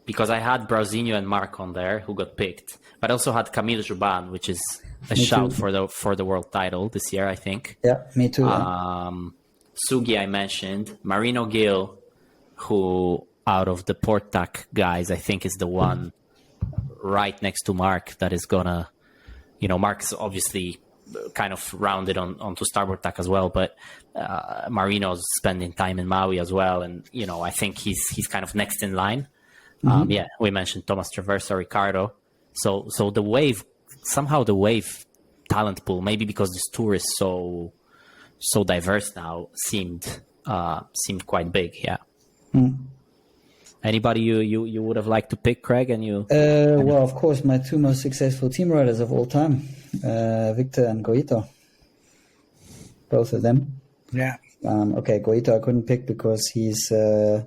because I had Brauzinho and Mark on there who got picked, but I also had Camille Jouban, which is a shout for the world title this year, I think. Yeah, me too. Sugi I mentioned, Marino Gil, who out of the Portac guys, I think is the one right next to Mark that is gonna, Mark's obviously kind of rounded onto starboard tack as well, but Marino's spending time in Maui as well, and I think he's kind of next in line. We mentioned Thomas Traversa, Ricardo. So the wave talent pool, maybe because this tour is so diverse now, seemed quite big. Yeah. Anybody you would have liked to pick, Craig? And you? Well, of course, my two most successful team riders of all time, Victor and Goito. Both of them. Yeah. Okay, Goito I couldn't pick because he's not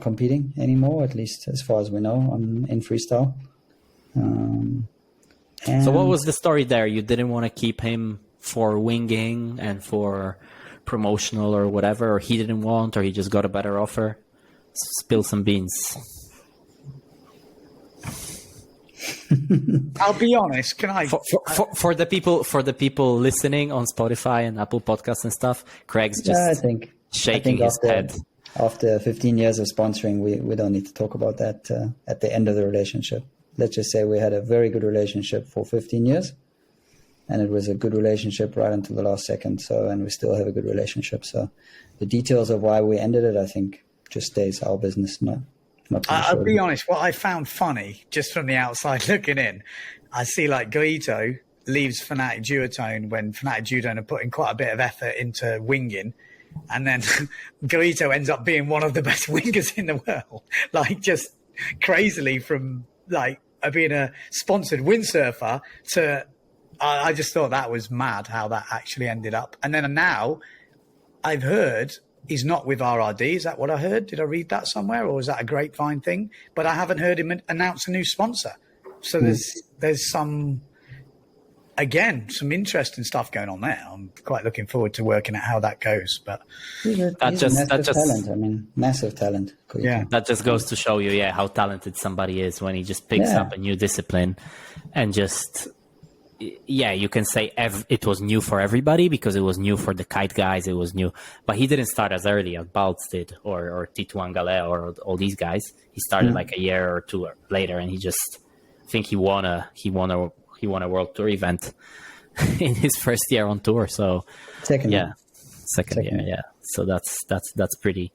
competing anymore, at least as far as we know, in freestyle. So what was the story there? You didn't want to keep him for winging and for promotional or whatever, or he didn't want, or he just got a better offer? Spill some beans. I'll be honest. Can I for the people listening on Spotify and Apple Podcasts and stuff? Craig's just shaking his head. After 15 years of sponsoring, we don't need to talk about that at the end of the relationship. Let's just say we had a very good relationship for 15 years, and it was a good relationship right until the last second. And we still have a good relationship. So the details of why we ended it, I think, just stays our business. I'll be honest. What I found funny, just from the outside looking in, I see like Goito leaves Fnatic Duotone when Fnatic Duotone are putting quite a bit of effort into winging. And then Goito ends up being one of the best wingers in the world, like just crazily from like being a sponsored windsurfer to, I just thought that was mad how that actually ended up. And then now I've heard he's not with RRD. Is that what I heard? Did I read that somewhere, or was that a grapevine thing? But I haven't heard him announce a new sponsor. So there's some interesting stuff going on there. I'm quite looking forward to working out how that goes. But he's massive talent. I mean, massive talent. Yeah, that just goes to show you, how talented somebody is when he just picks up a new discipline and just. Yeah, you can say it was new for everybody because it was new for the kite guys. It was new, but he didn't start as early as Baltz did or Tito Angale or all these guys. He started like a year or two later, and I think he won a world tour event in his first year on tour. So second year, yeah. So that's pretty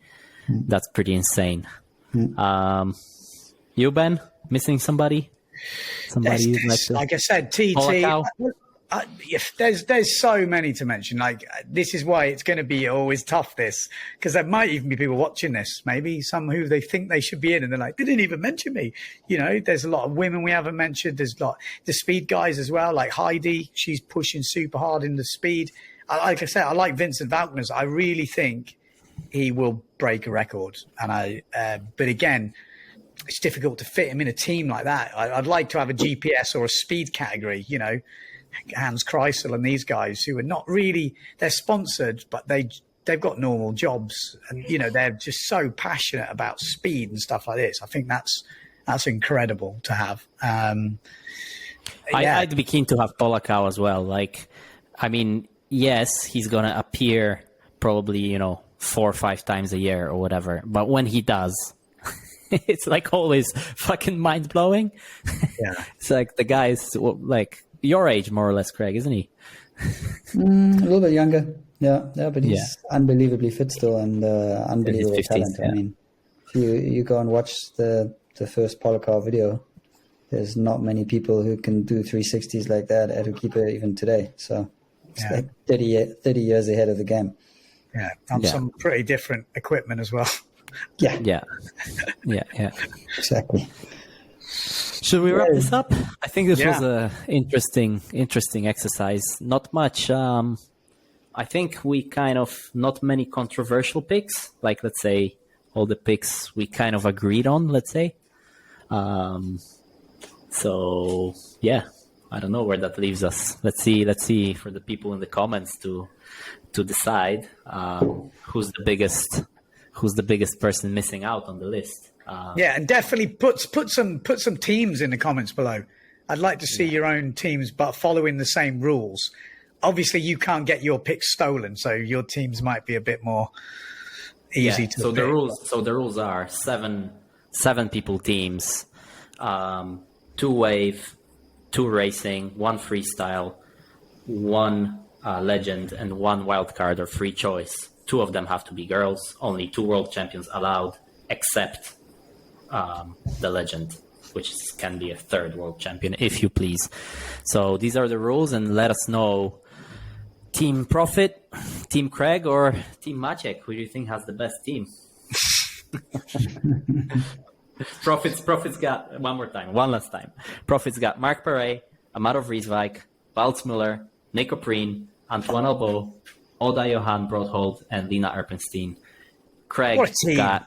insane. You, Ben, missing somebody? Like I said, TT. There's so many to mention. Like, this is why it's going to be always tough. This, because there might even be people watching this. Maybe some who they think they should be in, and they're like, they didn't even mention me. There's a lot of women we haven't mentioned. There's a lot the speed guys as well. Like Heidi, she's pushing super hard in the speed. Like I said, I like Vincent Valknes. I really think he will break a record. And but again, it's difficult to fit him in a team like that. I'd like to have a GPS or a speed category, Hans Kreisel and these guys who are not really, they're sponsored, but they've got normal jobs, and they're just so passionate about speed and stuff like this. I think that's incredible to have. I'd be keen to have Polakau as well. Like, I mean, yes, he's gonna appear probably 4 or 5 times a year or whatever, but when he does, it's like always fucking mind blowing. Yeah, it's like the guy's like your age, more or less, Craig, isn't he? A little bit younger. Yeah, but he's unbelievably fit still and unbelievable 50s, talent. Yeah. I mean, if you go and watch the first Polakau video, there's not many people who can do 360s like that at Arequipa even today. So it's like 30 years ahead of the game. Yeah, on some pretty different equipment as well. Yeah. Exactly. Should we wrap this up? I think this was Yeah. a interesting exercise. Not much. I think we kind of not many controversial picks. Like, let's say all the picks we kind of agreed on. Let's say. So yeah, I don't know where that leaves us. Let's see for the people in the comments to decide who's the biggest person missing out on the list. Yeah, and definitely put some teams in the comments below. I'd like to see your own teams, but following the same rules. Obviously, you can't get your picks stolen, so your teams might be a bit more easy to. So pick. the rules are seven people teams, 2 wave, 2 racing, 1 freestyle, 1 legend, and 1 wildcard or free choice. 2 of them have to be girls. Only 2 world champions allowed, except the legend, which can be a 3rd world champion, if you please. So these are the rules, and let us know. Team Profit, Team Craig, or Team Maciek? Who do you think has the best team? Profits got one last time. Profits got Mark Perret, Amador Vrieswijk, Baltzmüller, Nico Preen, Antoine Albo, Oda Johan Broadhold, and Lina Erpenstein. Craig What a team. got.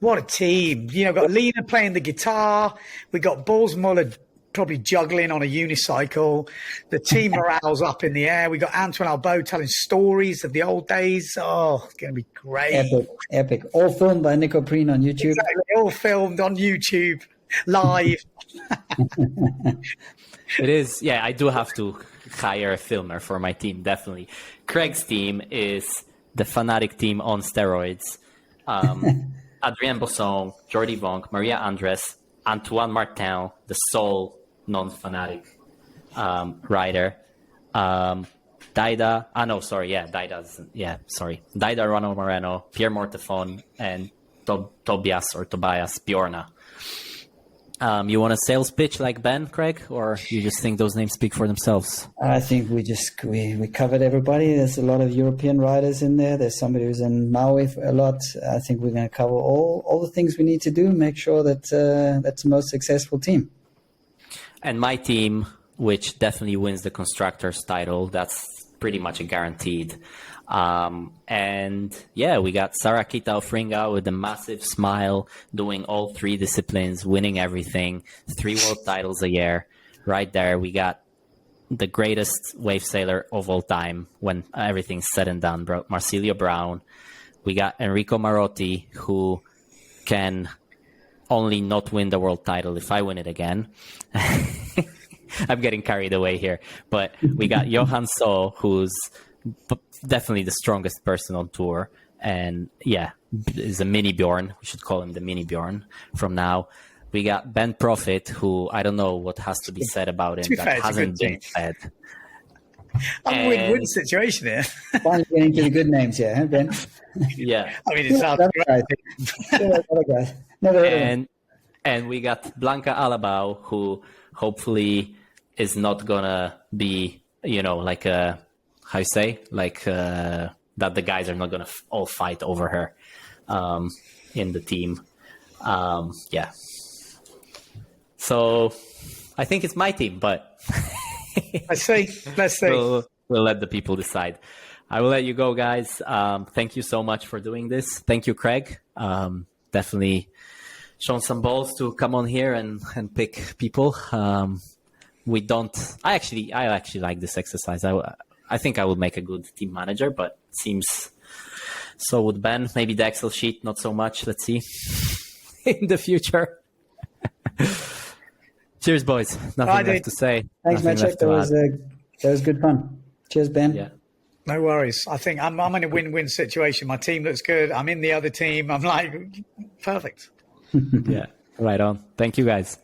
What a team. You know, got Lena playing the guitar. We got Baltzmüller probably juggling on a unicycle. The team morale's up in the air. We got Antoine Albo telling stories of the old days. Oh, it's going to be great. Epic. All filmed by Nico Preen on YouTube. Exactly. All filmed on YouTube, live. It is. Yeah, I do have to hire a filmer for my team, definitely. Craig's team is the Fnatic team on steroids. Adrien Bosson, Jordi Vonk, Maria Andres, Antoine Martin, the sole non-Fnatic rider. Daida, Daida Rano Moreno, Pierre Mortefon, and Tobias Bjorna. You want a sales pitch like Ben, Craig, or you just think those names speak for themselves? I think we covered everybody. There's a lot of European riders in there. There's somebody who's in Maui a lot. I think we're going to cover all the things we need to do, make sure that that's the most successful team. And my team, which definitely wins the Constructors title, that's pretty much a guaranteed. And yeah, we got Sarakita Ofringa with a massive smile, doing all 3 disciplines, winning everything, 3 world titles a year. Right there, we got the greatest wave sailor of all time when everything's said and done, Marsilio Brown. We got Enrico Marotti, who can only not win the world title if I win it again. I'm getting carried away here. But we got Johan So, who's definitely the strongest person on tour, and yeah, is a mini Bjorn. We should call him the mini Bjorn from now. We got Ben Profit, who I don't know what has to be said about him that hasn't been said. I'm a win-win situation here. Finally getting to the good names here, huh, Ben? Yeah. I mean, it sounds great. And we got Blanca Alabau, who hopefully is not gonna be, like a, how you say, that the guys are not gonna all fight over her in the team. Yeah. So I think it's my team, but let's see. We'll let the people decide. I will let you go, guys. Thank you so much for doing this. Thank you, Craig. Definitely shown some balls to come on here and pick people. I actually like this exercise. I think I would make a good team manager, but seems so would Ben. Maybe the Excel sheet, not so much. Let's see in the future. Cheers, boys. Nothing left to say. Thanks, Maciek. That was good fun. Cheers, Ben. Yeah. No worries. I think I'm in a win-win situation. My team looks good. I'm in the other team. I'm like, perfect. Yeah, right on. Thank you, guys.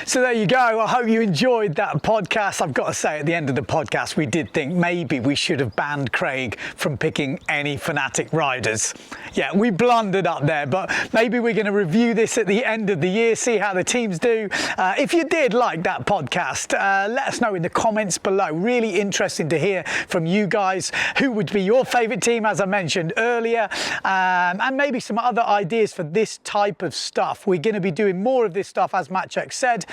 So there you go. I hope you enjoyed that podcast. I've got to say, at the end of the podcast, we did think maybe we should have banned Craig from picking any Fnatic riders. Yeah, we blundered up there, but maybe we're going to review this at the end of the year, see how the teams do. If you did like that podcast, let us know in the comments below. Really interesting to hear from you guys. Who would be your favourite team, as I mentioned earlier, and maybe some other ideas for this type of stuff. We're going to be doing more of this stuff, as Matchek said.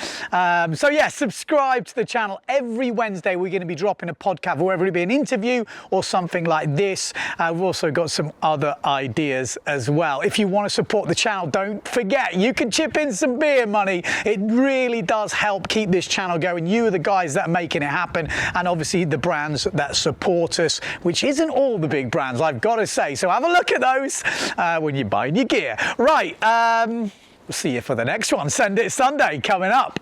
So yeah, subscribe to the channel. Every Wednesday we're going to be dropping a podcast, whether it be an interview or something like this. We've also got some other ideas as well. If you want to support the channel, don't forget, you can chip in some beer money. It really does help keep this channel going. You are the guys that are making it happen, and obviously the brands that support us, which isn't all the big brands, I've got to say. So have a look at those when you're buying your gear. Right, we'll see you for the next one. Send It Sunday coming up.